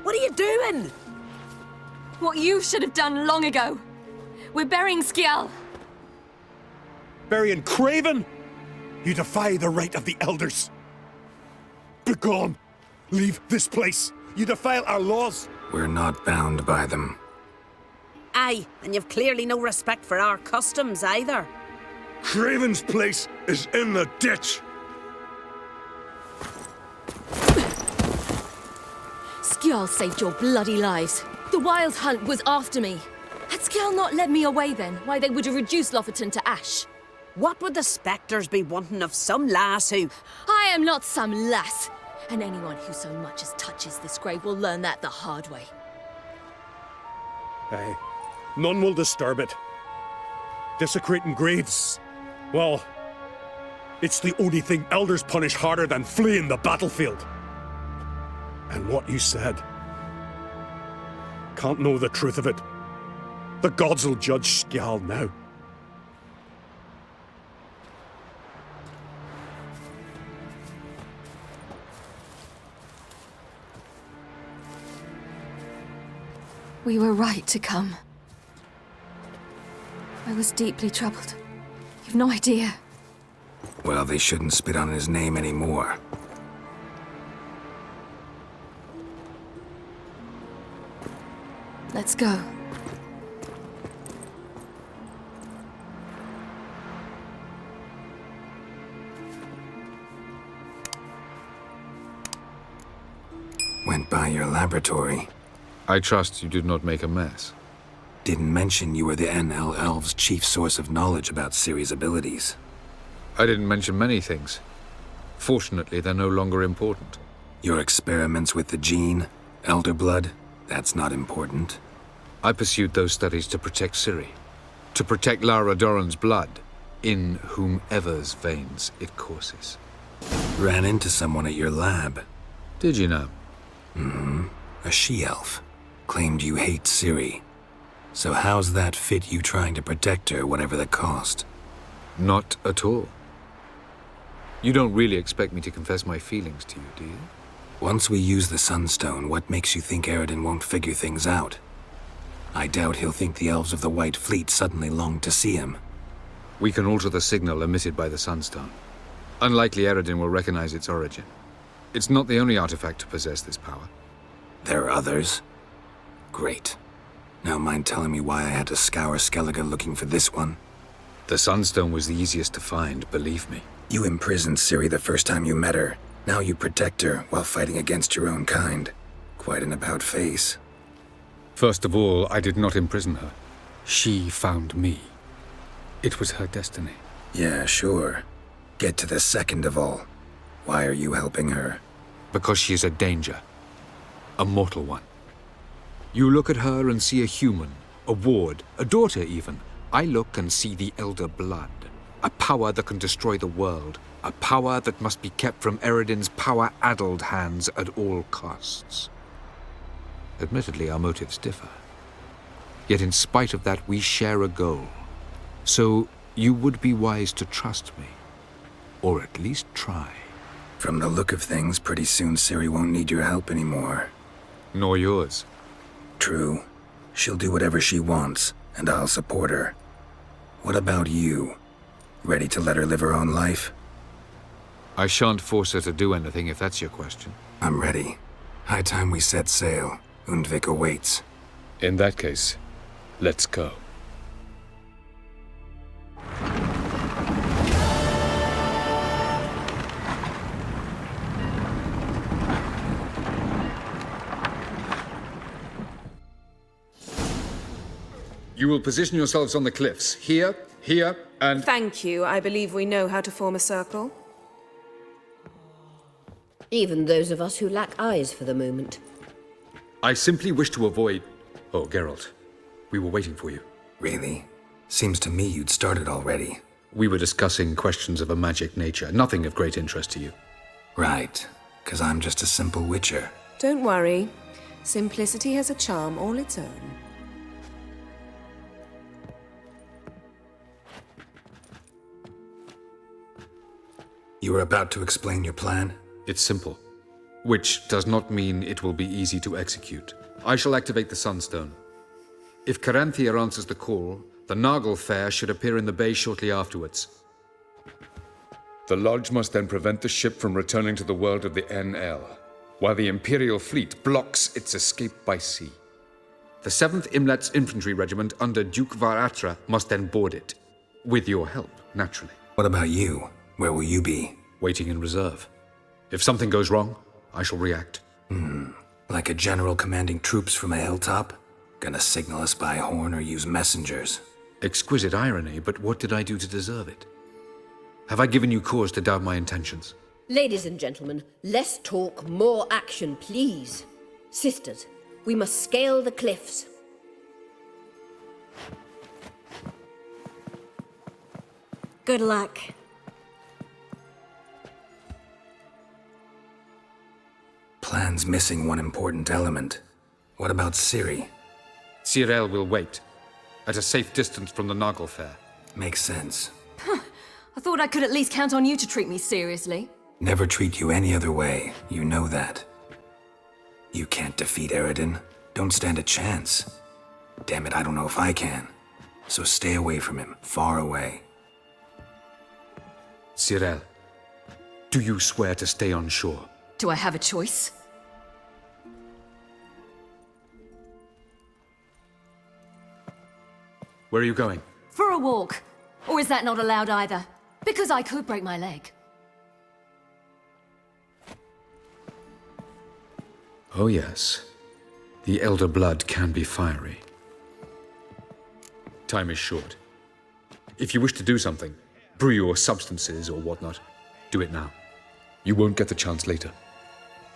Speaker 14: What are you doing?
Speaker 4: What you should have done long ago. We're burying Skjal.
Speaker 10: Burying Craven? You defy the right of the elders. Begone! Leave this place! You defile our laws!
Speaker 3: We're not bound by them.
Speaker 14: Aye, and you've clearly no respect for our customs either.
Speaker 10: Craven's place is in the ditch!
Speaker 4: Skjal saved your bloody lives. The Wild Hunt was after me. Had Skjal not led me away then, why they would have reduced Lofoten to ash.
Speaker 14: What would the spectres be wanting of some lass who...
Speaker 4: I am not some lass, and anyone who so much as touches this grave will learn that the hard way.
Speaker 10: Aye, none will disturb it. Desecrating graves, well, it's the only thing elders punish harder than fleeing the battlefield. And what you said, can't know the truth of it. The gods will judge Skjal now.
Speaker 4: We were right to come. I was deeply troubled. You've no idea.
Speaker 3: Well, they shouldn't spit on his name anymore.
Speaker 4: Let's go.
Speaker 3: Went by your laboratory.
Speaker 2: I trust you did not make a mess.
Speaker 3: Didn't mention you were the NL Elves' chief source of knowledge about Ciri's abilities.
Speaker 2: I didn't mention many things. Fortunately, they're no longer important.
Speaker 3: Your experiments with the gene, Elder Blood, that's not important.
Speaker 2: I pursued those studies to protect Ciri. To protect Lara Doran's blood, in whomever's veins it courses.
Speaker 3: Ran into someone at your lab.
Speaker 2: Did you know?
Speaker 3: Mm-hmm. A she-elf. Claimed you hate Ciri. So how's that fit you trying to protect her, whatever the cost?
Speaker 2: Not at all. You don't really expect me to confess my feelings to you, do you?
Speaker 3: Once we use the Sunstone, what makes you think Eredin won't figure things out? I doubt he'll think the Elves of the White Fleet suddenly long to see him.
Speaker 2: We can alter the signal emitted by the Sunstone. Unlikely Eredin will recognize its origin. It's not the only artifact to possess this power.
Speaker 3: There are others? Great. Now mind telling me why I had to scour Skellige looking for this one?
Speaker 2: The Sunstone was the easiest to find, believe me.
Speaker 3: You imprisoned Ciri the first time you met her. Now you protect her while fighting against your own kind. Quite an about-face.
Speaker 2: First of all, I did not imprison her. She found me. It was her destiny.
Speaker 3: Yeah, sure. Get to the second of all. Why are you helping her?
Speaker 2: Because she is a danger. A mortal one. You look at her and see a human, a ward, a daughter even. I look and see the Elder Blood. A power that can destroy the world. A power that must be kept from Eredin's power-addled hands at all costs. Admittedly, our motives differ. Yet in spite of that, we share a goal. So, you would be wise to trust me. Or at least try.
Speaker 3: From the look of things, pretty soon Ciri won't need your help anymore.
Speaker 2: Nor yours.
Speaker 3: True. She'll do whatever she wants, and I'll support her. What about you? Ready to let her live her own life?
Speaker 2: I shan't force her to do anything, if that's your question.
Speaker 3: I'm ready. High time we set sail. Undvik awaits.
Speaker 2: In that case, let's go. You will position yourselves on the cliffs. Here, here, and...
Speaker 6: Thank you. I believe we know how to form a circle.
Speaker 7: Even those of us who lack eyes for the moment.
Speaker 2: I simply wish to avoid... Oh, Geralt. We were waiting for you.
Speaker 3: Really? Seems to me you'd started already.
Speaker 2: We were discussing questions of a magic nature, nothing of great interest to you.
Speaker 3: Right, 'cause I'm just a simple witcher.
Speaker 6: Don't worry. Simplicity has a charm all its own.
Speaker 3: You were about to explain your plan?
Speaker 2: It's simple. Which does not mean it will be easy to execute. I shall activate the Sunstone. If Caranthea answers the call, the Nargle Fair should appear in the bay shortly afterwards. The Lodge must then prevent the ship from returning to the world of the NL, while the Imperial fleet blocks its escape by sea. The 7th Imlet's Infantry Regiment under Duke Varatra must then board it. With your help, naturally.
Speaker 3: What about you? Where will you be?
Speaker 2: Waiting in reserve. If something goes wrong, I shall react.
Speaker 3: Like a general commanding troops from a hilltop? Gonna signal us by horn or use messengers?
Speaker 2: Exquisite irony, but what did I do to deserve it? Have I given you cause to doubt my intentions?
Speaker 7: Ladies and gentlemen, less talk, more action, please. Sisters, we must scale the cliffs.
Speaker 8: Good luck.
Speaker 3: Plan's missing one important element. What about Ciri?
Speaker 2: Cyril will wait, at a safe distance from the Nargle Fair.
Speaker 3: Makes sense.
Speaker 4: I thought I could at least count on you to treat me seriously.
Speaker 3: Never treat you any other way. You know that. You can't defeat Eredin. Don't stand a chance. Damn it, I don't know if I can. So stay away from him. Far away.
Speaker 2: Cyril, do you swear to stay on shore?
Speaker 4: Do I have a choice?
Speaker 2: Where are you going?
Speaker 4: For a walk. Or is that not allowed either? Because I could break my leg.
Speaker 2: Oh yes. The Elder Blood can be fiery. Time is short. If you wish to do something, brew your substances or whatnot, do it now. You won't get the chance later.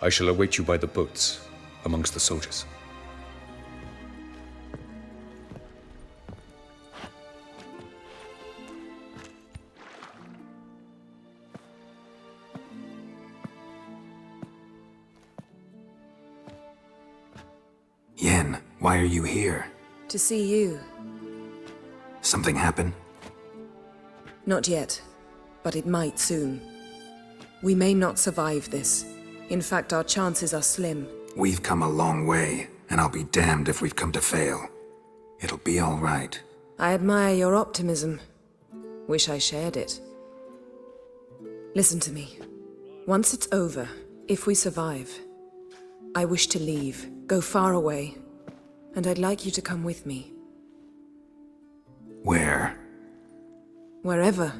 Speaker 2: I shall await you by the boats, amongst the soldiers.
Speaker 3: Yen, why are you here?
Speaker 6: To see you.
Speaker 3: Something happen?
Speaker 6: Not yet, but it might soon. We may not survive this. In fact, our chances are slim.
Speaker 3: We've come a long way, and I'll be damned if we've come to fail. It'll be all right.
Speaker 6: I admire your optimism. Wish I shared it. Listen to me. Once it's over, if we survive, I wish to leave, go far away, and I'd like you to come with me.
Speaker 3: Where?
Speaker 6: Wherever.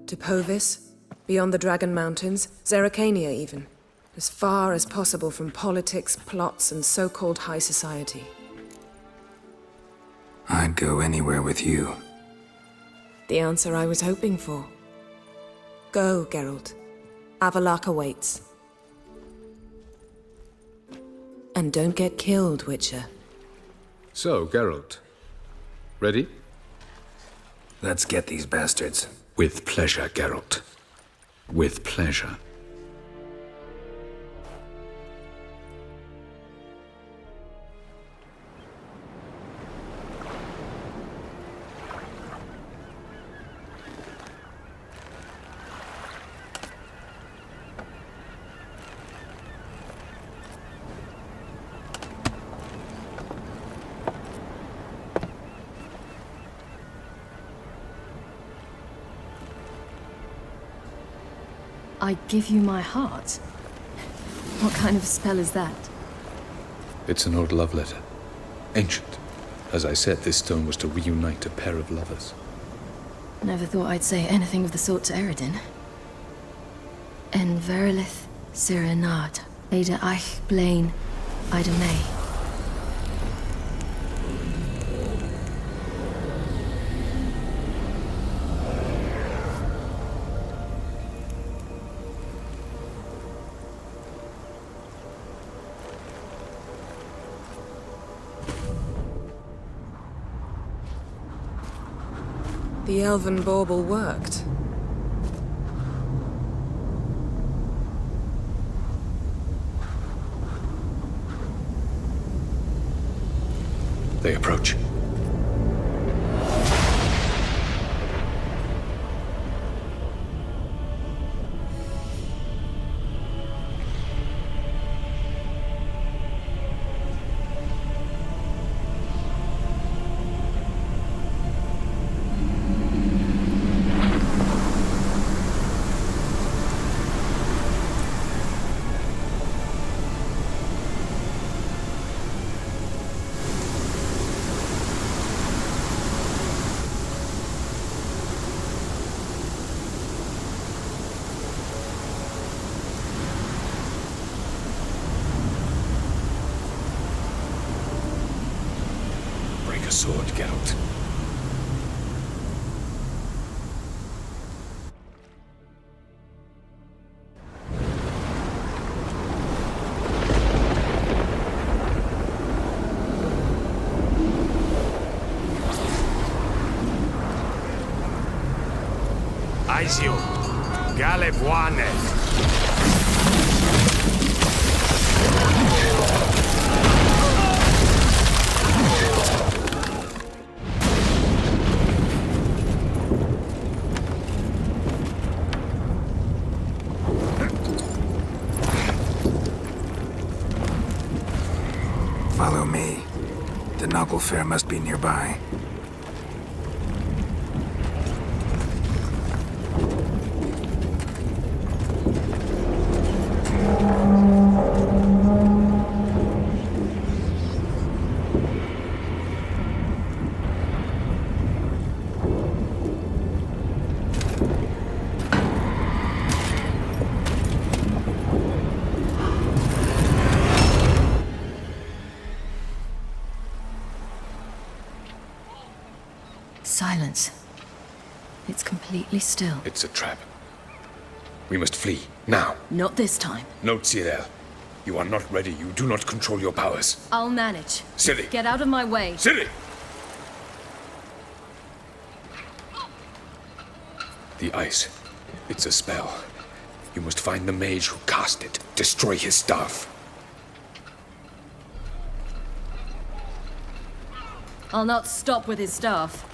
Speaker 6: To Povis, beyond the Dragon Mountains, Zeracania even. As far as possible from politics, plots, and so-called high society.
Speaker 3: I'd go anywhere with you.
Speaker 6: The answer I was hoping for. Go, Geralt. Avallac'h awaits. And don't get killed, Witcher.
Speaker 2: So, Geralt. Ready?
Speaker 3: Let's get these bastards.
Speaker 2: With pleasure, Geralt. With pleasure.
Speaker 4: I give you my heart? What kind of spell is that?
Speaker 2: It's an old love letter. Ancient. As I said, this stone was to reunite a pair of lovers.
Speaker 4: Never thought I'd say anything of the sort to Eredin. En verilith Sirenad, Ada Eich Blaine, Ida May.
Speaker 6: The elven bauble worked.
Speaker 2: They approach. Sword, Geralt.
Speaker 11: Aizio, Galebuane.
Speaker 3: Follow me. The Noggle Fair must be nearby.
Speaker 4: It's completely still.
Speaker 2: It's a trap. We must flee, now.
Speaker 4: Not this time.
Speaker 2: No, Cyril. You are not ready. You do not control your powers.
Speaker 4: I'll manage.
Speaker 2: Ciri!
Speaker 4: Get out of my way.
Speaker 2: Ciri! The ice. It's a spell. You must find the mage who cast it. Destroy his staff.
Speaker 4: I'll not stop with his staff.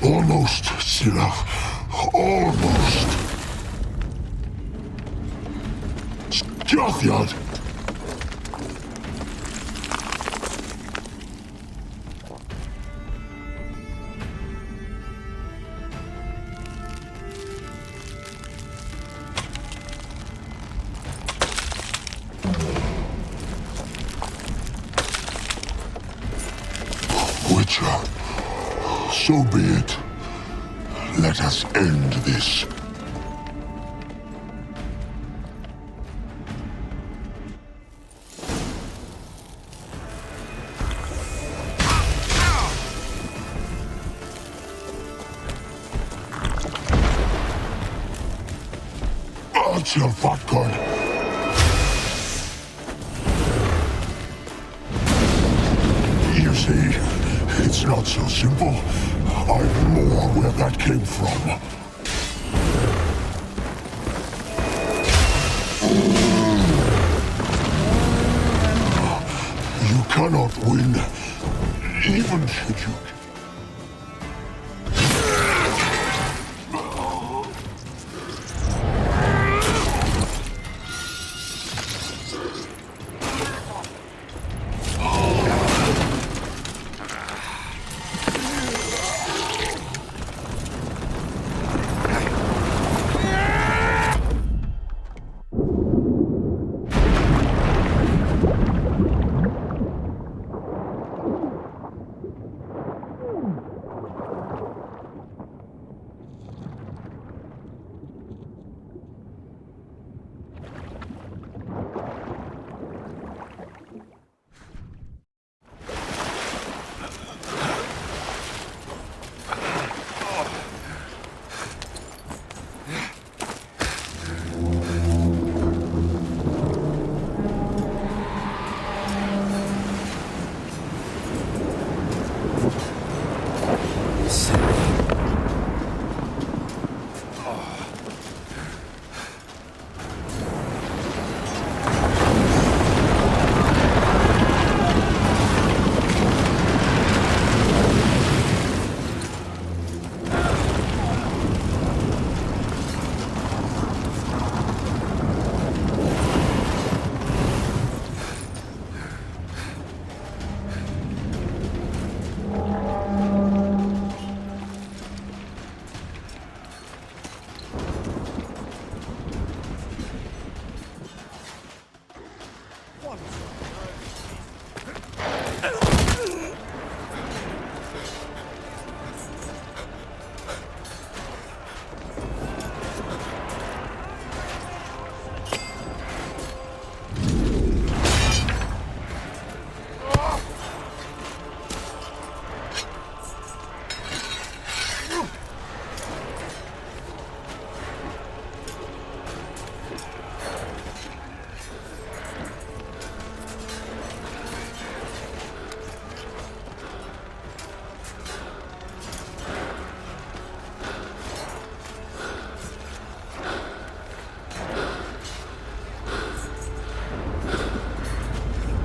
Speaker 16: Almost, Sirach. Almost. Jothiad. Witcher, so be it. Let us end this. Archer Vodka. You see, it's not so simple. I'm more where that came from. You cannot win, even should you.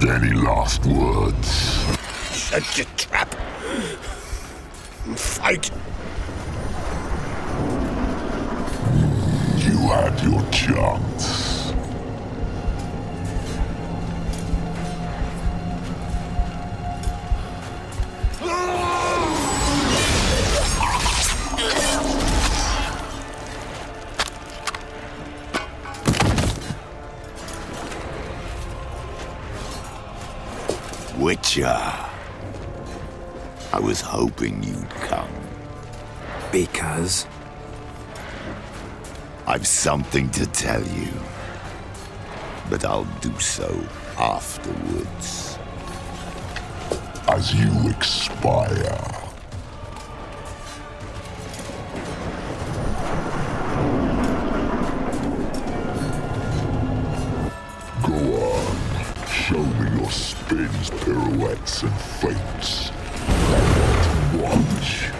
Speaker 16: Any last words?
Speaker 1: Shut your trap. Fight.
Speaker 16: You had your chance.
Speaker 17: Witcher. I was hoping you'd come.
Speaker 3: Because?
Speaker 17: I've something to tell you. But I'll do so afterwards.
Speaker 16: As you expire. Show me your spins, pirouettes, and feints. I want to watch.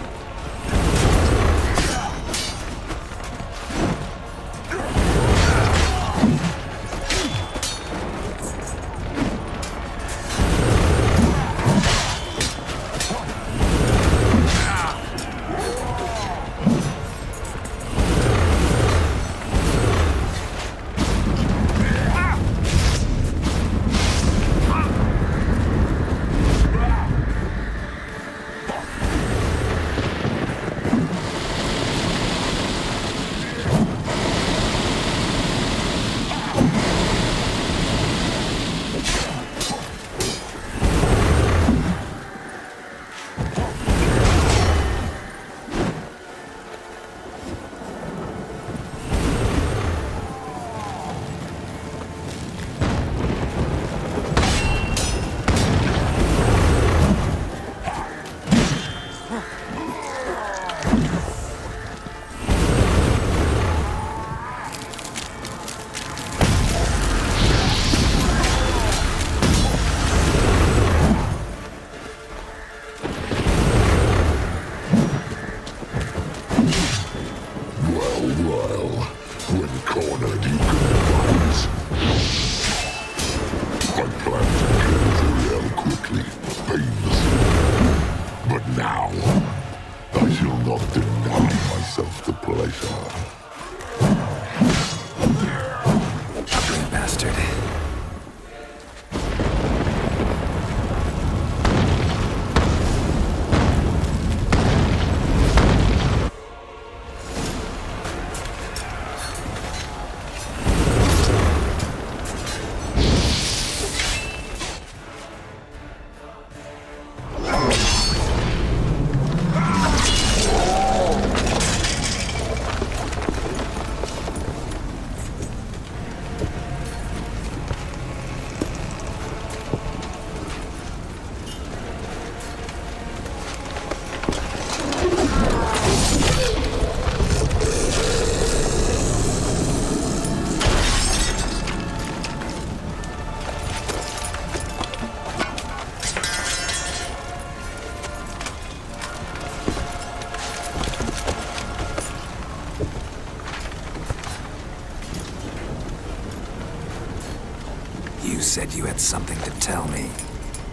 Speaker 3: You said you had something to tell me.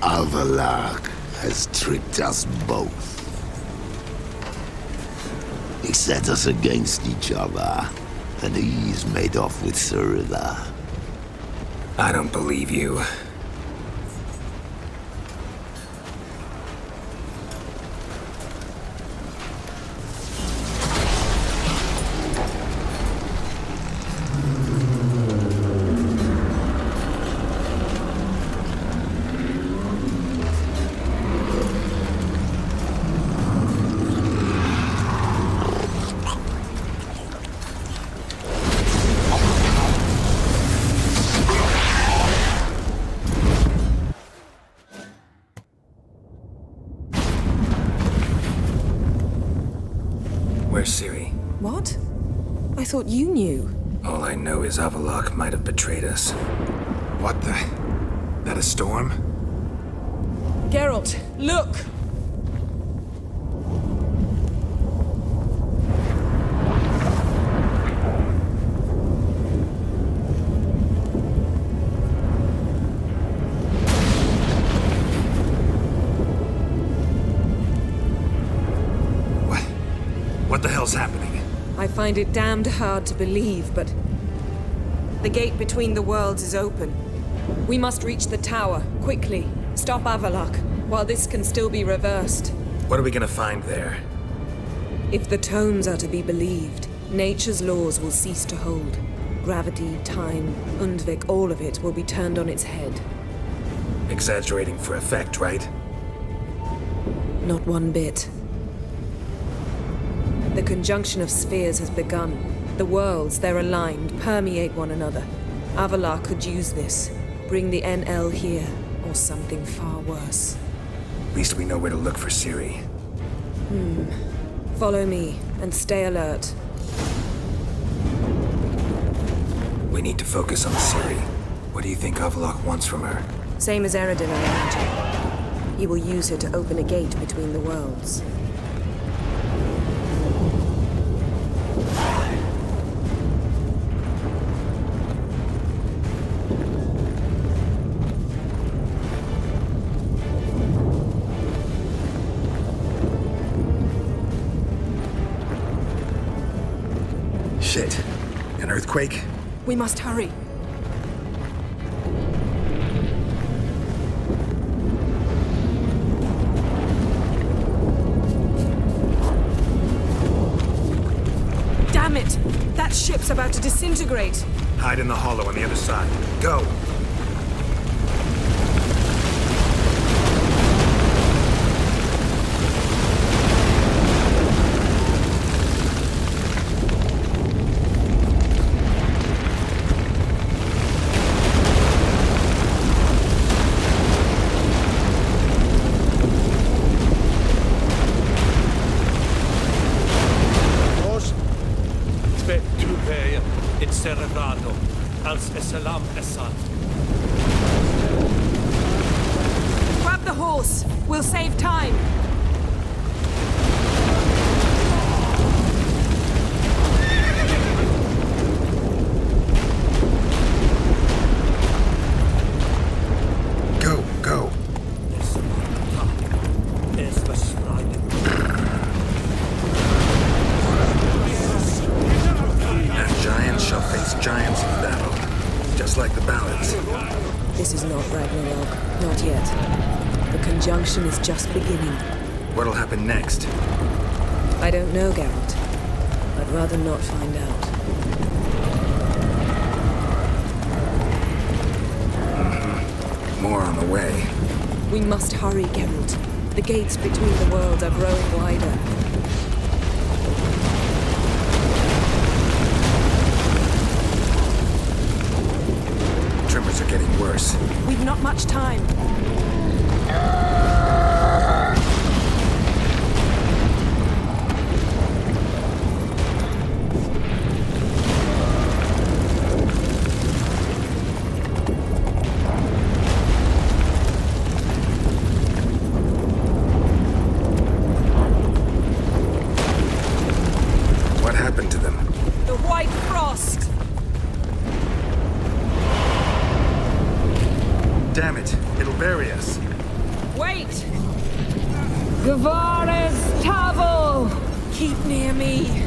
Speaker 17: Avallac'h has tricked us both. He set us against each other, and he's made off with Serida.
Speaker 3: I don't believe you. Where's Serie?
Speaker 6: What? I thought you knew.
Speaker 3: All I know is Avallac'h might have betrayed us. What the? That a storm?
Speaker 6: Geralt, look!
Speaker 3: What the hell's happening?
Speaker 6: I find it damned hard to believe, but the gate between the worlds is open. We must reach the tower, quickly. Stop Avallac'h, while this can still be reversed.
Speaker 3: What are we gonna find there?
Speaker 6: If the tomes are to be believed, nature's laws will cease to hold. Gravity, time, Undvik, all of it will be turned on its head.
Speaker 3: Exaggerating for effect, right?
Speaker 6: Not one bit. The conjunction of spheres has begun. The worlds, they're aligned, permeate one another. Avallac'h could use this. Bring the NL here, or something far worse.
Speaker 3: At least we know where to look for Serie.
Speaker 6: Follow me, and stay alert.
Speaker 3: We need to focus on Serie. What do you think Avallac'h wants from her?
Speaker 6: Same as Eredin, I imagine. He will use her to open a gate between the worlds.
Speaker 3: Shit. An earthquake?
Speaker 6: We must hurry. Damn it! That ship's about to disintegrate.
Speaker 3: Hide in the hollow on the other side. Go!
Speaker 6: Grab the horse. We'll save time.
Speaker 3: Go, go. And giants shall face giants in battle. Just like the ballads.
Speaker 6: This is not Ragnarok. Not yet. The conjunction is just beginning.
Speaker 3: What'll happen next?
Speaker 6: I don't know, Geralt. I'd rather not find out.
Speaker 3: More on the way.
Speaker 6: We must hurry, Geralt. The gates between the worlds are growing wider.
Speaker 3: Tremors are getting worse.
Speaker 6: We've not much time.
Speaker 3: What happened to them?
Speaker 6: The White Frost! Ares Tavel! Keep near me.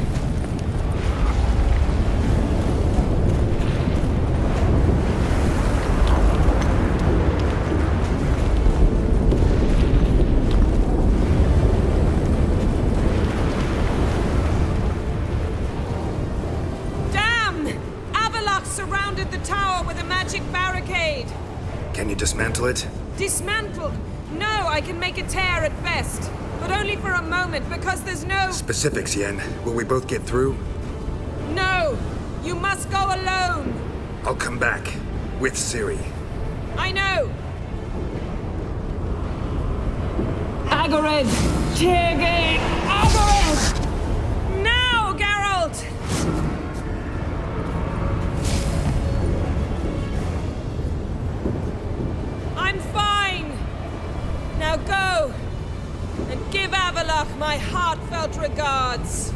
Speaker 18: Surrounded the tower with a magic barricade.
Speaker 19: Can you dismantle it?
Speaker 18: Dismantle? No, I can make a tear at best. But only for a moment, because there's no...
Speaker 19: Specifics, Yen. Will we both get through?
Speaker 18: No! You must go alone!
Speaker 19: I'll come back. With Serie.
Speaker 18: I know!
Speaker 6: Agared! Tirgate! Agared!
Speaker 18: Now, Geralt! I'm fine! Now go! And give Avallac'h my heartfelt regards!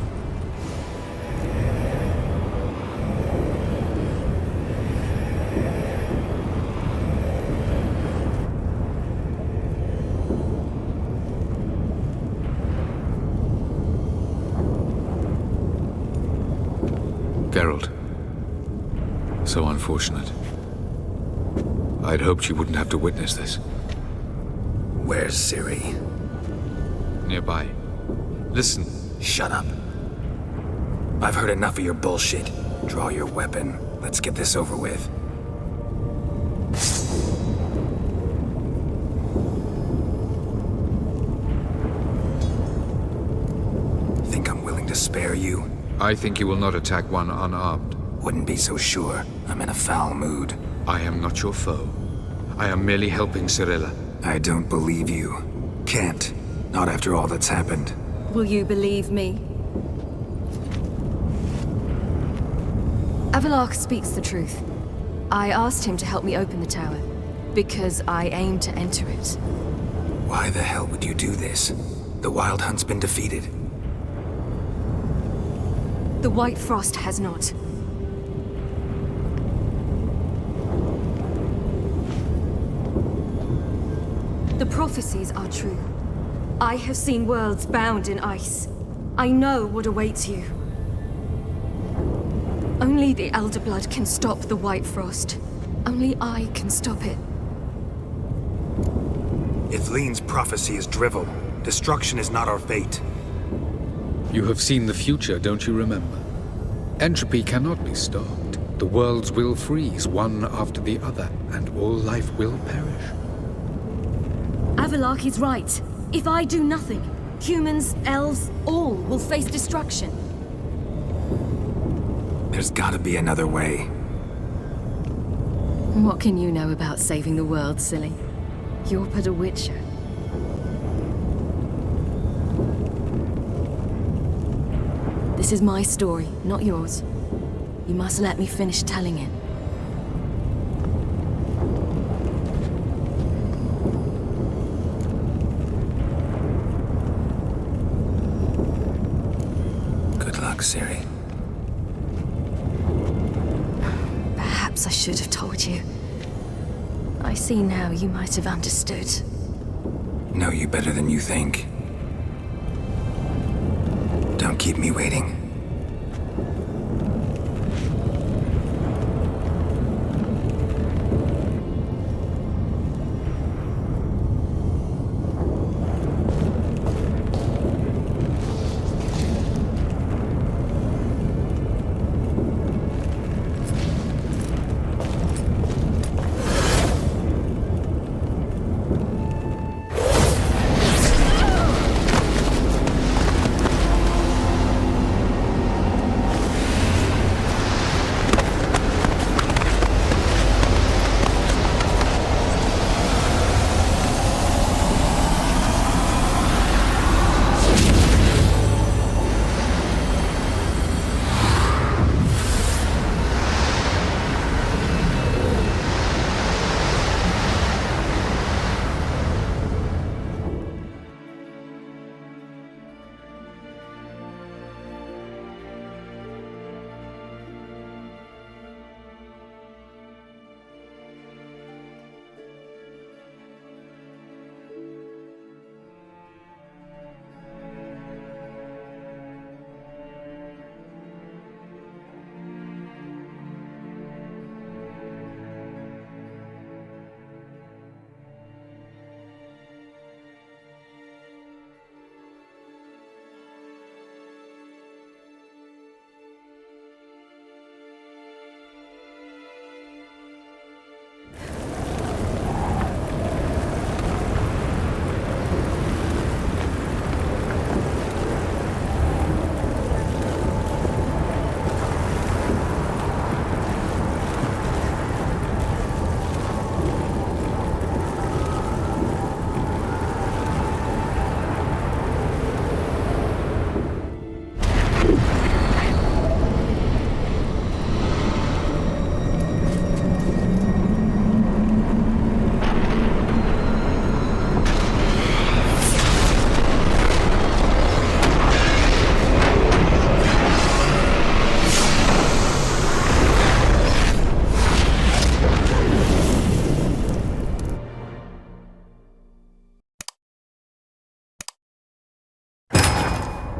Speaker 2: Geralt. So unfortunate. I'd hoped you wouldn't have to witness this.
Speaker 19: Where's Serie?
Speaker 2: Nearby. Listen.
Speaker 3: Shut up. I've heard enough of your bullshit. Draw your weapon. Let's get this over with. Think I'm willing to spare you?
Speaker 2: I think you will not attack one unarmed.
Speaker 3: Wouldn't be so sure. I'm in a foul mood.
Speaker 2: I am not your foe. I am merely helping Cirilla.
Speaker 3: I don't believe you. Can't. Not after all that's happened.
Speaker 15: Will you believe me?
Speaker 4: Avallac'h speaks the truth. I asked him to help me open the tower, because I aim to enter it.
Speaker 3: Why the hell would you do this? The Wild Hunt's been defeated.
Speaker 4: The White Frost has not. The prophecies are true. I have seen worlds bound in ice. I know what awaits you. Only the Elder Blood can stop the White Frost. Only I can stop it.
Speaker 3: If Lean's prophecy is drivel, destruction is not our fate.
Speaker 2: You have seen the future, don't you remember? Entropy cannot be stopped. The worlds will freeze, one after the other, and all life will perish.
Speaker 4: Avallac'h is right. If I do nothing, humans, elves, all will face destruction.
Speaker 3: There's gotta be another way.
Speaker 4: What can you know about saving the world, silly? You're but a witcher. This is my story, not yours. You must let me finish telling it.
Speaker 3: Good luck, Serie.
Speaker 4: Perhaps I should have told you. I see now you might have understood.
Speaker 3: Know you better than you think. Don't keep me waiting.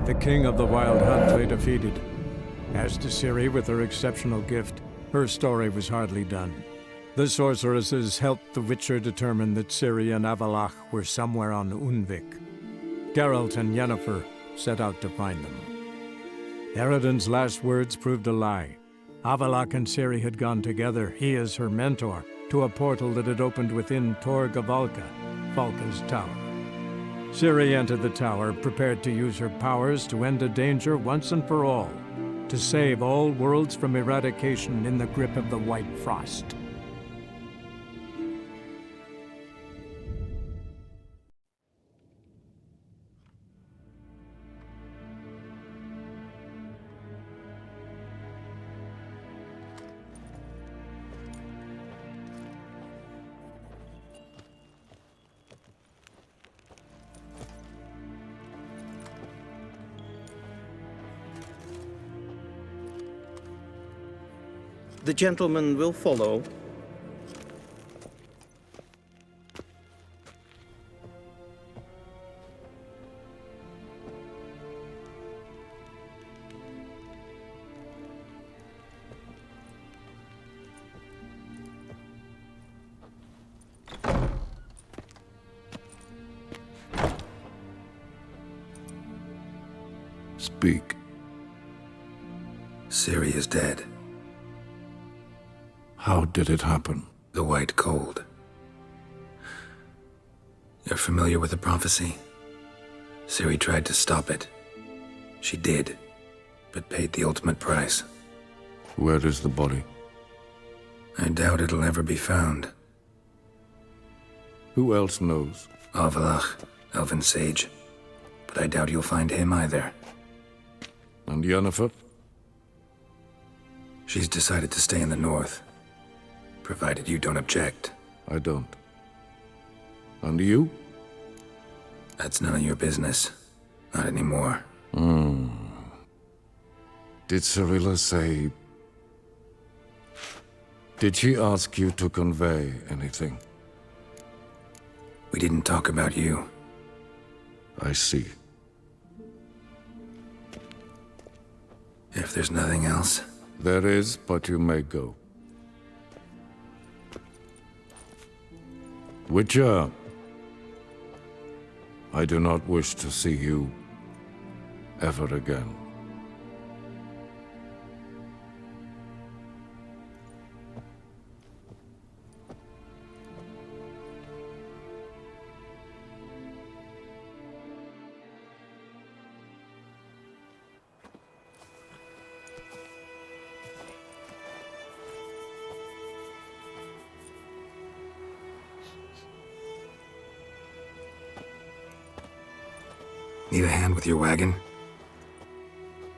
Speaker 5: The king of the Wild Hunt lay defeated. As to Serie, with her exceptional gift, her story was hardly done. The sorceresses helped the Witcher determine that Serie and Avalach were somewhere on Unvik. Geralt and Yennefer set out to find them. Eredin's last words proved a lie. Avalach and Serie had gone together, he as her mentor, to a portal that had opened within Tor Gavalka, Falka's tower. Serie entered the tower, prepared to use her powers to end a danger once and for all, to save all worlds from eradication in the grip of the White Frost.
Speaker 20: The gentleman will follow.
Speaker 9: Speak.
Speaker 19: Serie is dead.
Speaker 9: How did it happen?
Speaker 19: The White Cold. You're familiar with the prophecy? Serie tried to stop it. She did, but paid the ultimate price.
Speaker 9: Where is the body?
Speaker 19: I doubt it'll ever be found.
Speaker 9: Who else knows?
Speaker 19: Avalach, Elven Sage. But I doubt you'll find him either.
Speaker 9: And Yennefer?
Speaker 19: She's decided to stay in the north. Provided you don't object.
Speaker 9: I don't. And you?
Speaker 19: That's none of your business. Not anymore.
Speaker 9: Did Cirilla say... Did she ask you to convey anything?
Speaker 19: We didn't talk about you.
Speaker 9: I see.
Speaker 19: If there's nothing else...
Speaker 9: There is, but you may go. Witcher, I do not wish to see you ever again.
Speaker 19: Need a hand with your wagon?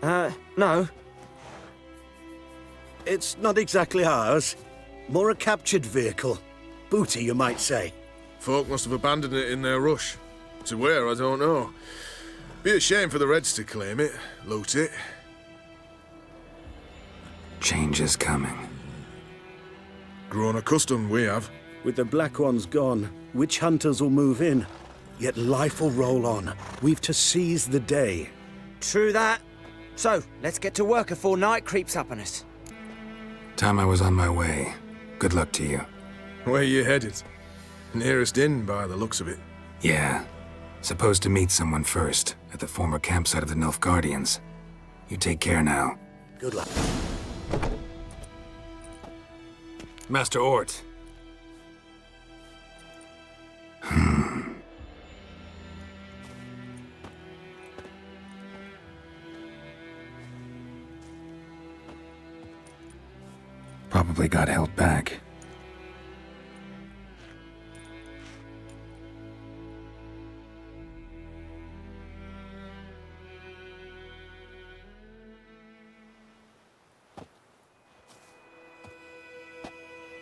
Speaker 20: No. It's not exactly ours. More a captured vehicle. Booty, you might say.
Speaker 21: Folk must have abandoned it in their rush. To where, I don't know. Be a shame for the Reds to claim it, loot it.
Speaker 19: Change is coming.
Speaker 21: Grown accustomed, we have.
Speaker 20: With the Black Ones gone, witch hunters will move in. Yet life will roll on. We've to seize the day.
Speaker 22: True that. So, let's get to work before night creeps up on us.
Speaker 19: Time I was on my way. Good luck to you.
Speaker 21: Where you headed? Nearest inn, by the looks of it.
Speaker 19: Yeah. Supposed to meet someone first, at the former campsite of the Nilfgaardians. You take care now.
Speaker 20: Good luck.
Speaker 19: Master Ort. Probably got held back.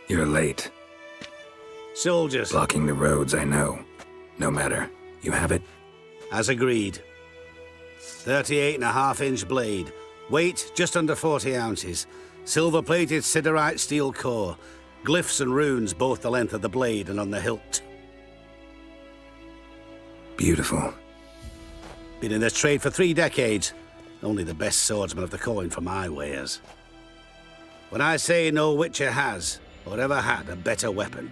Speaker 19: You're late.
Speaker 20: Soldiers.
Speaker 19: Blocking the roads, I know. No matter. You have it?
Speaker 20: As agreed. 38.5-inch blade. Weight just under 40 ounces. Silver-plated siderite steel core. Glyphs and runes both the length of the blade and on the hilt.
Speaker 19: Beautiful.
Speaker 20: Been in this trade for 3 decades. Only the best swordsman of the coin for my wares. When I say no witcher has, or ever had, a better weapon,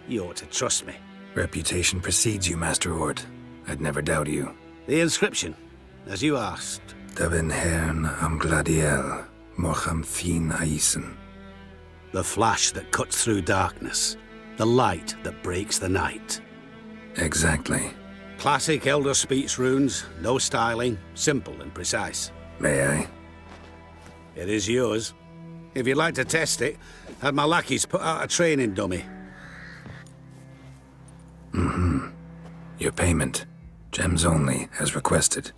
Speaker 20: you ought to trust me.
Speaker 19: Reputation precedes you, Master Hort. I'd never doubt you.
Speaker 20: The inscription, as you asked.
Speaker 19: Davin hern am gladiel, mocham fin aisen.
Speaker 20: The flash that cuts through darkness. The light that breaks the night.
Speaker 19: Exactly.
Speaker 20: Classic Elder Speech runes, no styling, simple and precise.
Speaker 19: May I?
Speaker 20: It is yours. If you'd like to test it, have my lackeys put out a training dummy.
Speaker 19: Mm-hmm. Your payment. Gems only, as requested.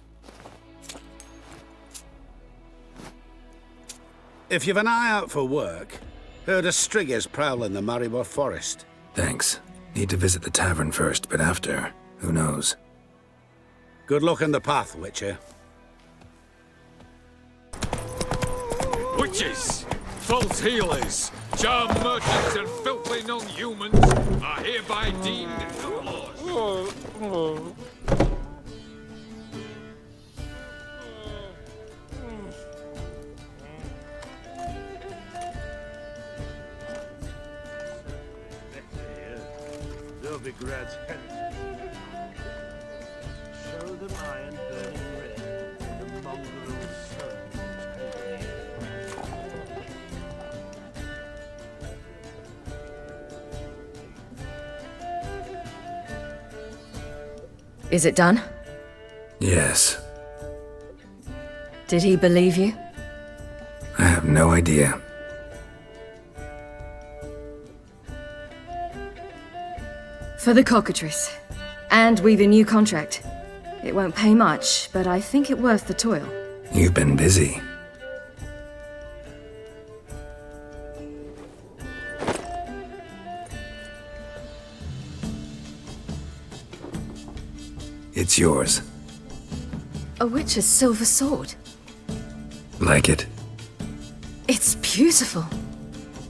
Speaker 20: If you've an eye out for work, heard of striggers prowling the Maribor forest.
Speaker 19: Thanks. Need to visit the tavern first, but after, who knows?
Speaker 20: Good luck on the path, Witcher.
Speaker 2: Witches, false healers, charm merchants, and filthy non-humans are hereby deemed outlaws.
Speaker 12: Novigrad's heritage. Show them iron burning red, the mongrel stones.
Speaker 4: Is it done?
Speaker 19: Yes.
Speaker 4: Did he believe you?
Speaker 19: I have no idea.
Speaker 4: For the cockatrice. And we've a new contract. It won't pay much, but I think it worth the toil.
Speaker 19: You've been busy. It's yours.
Speaker 4: A witch's silver sword.
Speaker 19: Like it?
Speaker 4: It's beautiful.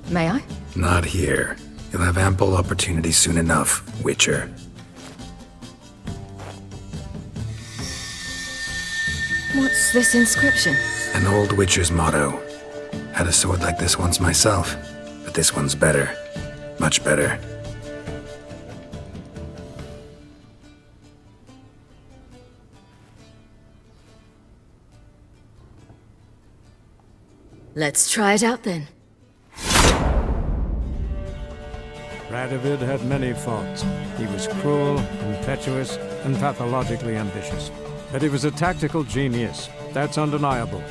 Speaker 4: May I?
Speaker 19: Not here. You'll have ample opportunity soon enough, Witcher.
Speaker 4: What's this inscription?
Speaker 19: An old Witcher's motto. Had a sword like this once myself, but this one's better. Much better.
Speaker 4: Let's try it out then.
Speaker 5: Radovid had many faults. He was cruel, impetuous, and pathologically ambitious. But he was a tactical genius. That's undeniable.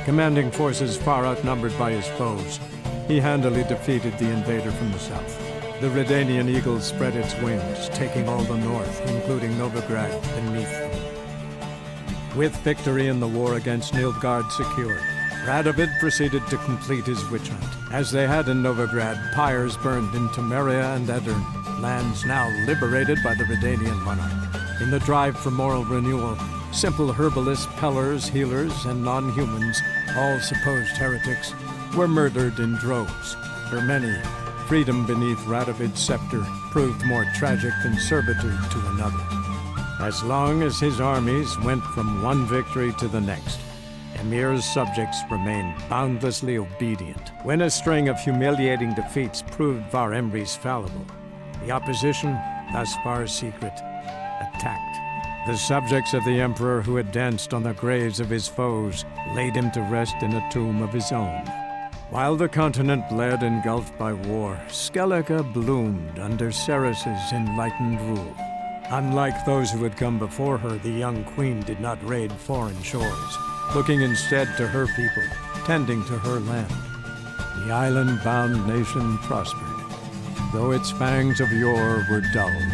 Speaker 5: Commanding forces far outnumbered by his foes, he handily defeated the invader from the south. The Redanian eagle spread its wings, taking all the north, including Novigrad, beneath them. With victory in the war against Nilfgaard secured, Radovid proceeded to complete his witch hunt. As they had in Novigrad, pyres burned in Temeria and Edirn, lands now liberated by the Redanian monarch. In the drive for moral renewal, simple herbalists, pellers, healers, and non-humans, all supposed heretics, were murdered in droves. For many, freedom beneath Radovid's scepter proved more tragic than servitude to another. As long as his armies went from one victory to the next, Emir's subjects remained boundlessly obedient. When a string of humiliating defeats proved Var Emreis fallible, the opposition, thus far secret, attacked. The subjects of the Emperor who had danced on the graves of his foes laid him to rest in a tomb of his own. While the continent bled engulfed by war, Skellige bloomed under Ceres's enlightened rule. Unlike those who had come before her, the young queen did not raid foreign shores, looking instead to her people, tending to her land. The island-bound nation prospered, though its fangs of yore were dulled.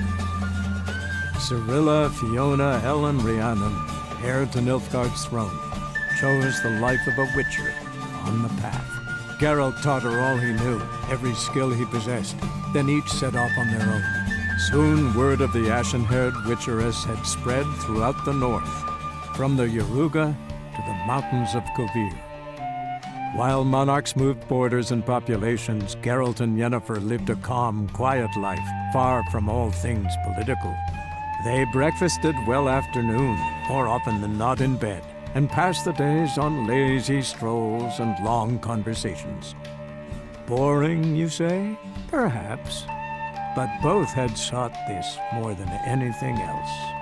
Speaker 5: Cirilla, Fiona, Ellen, Rhiannon, heir to Nilfgaard's throne, chose the life of a witcher on the path. Geralt taught her all he knew, every skill he possessed, then each set off on their own. Soon word of the ashen-haired witcheress had spread throughout the north, from the Yaruga to the mountains of Kovir. While monarchs moved borders and populations, Geralt and Yennefer lived a calm, quiet life, far from all things political. They breakfasted well afternoon, more often than not in bed, and passed the days on lazy strolls and long conversations. Boring, you say? Perhaps. But both had sought this more than anything else.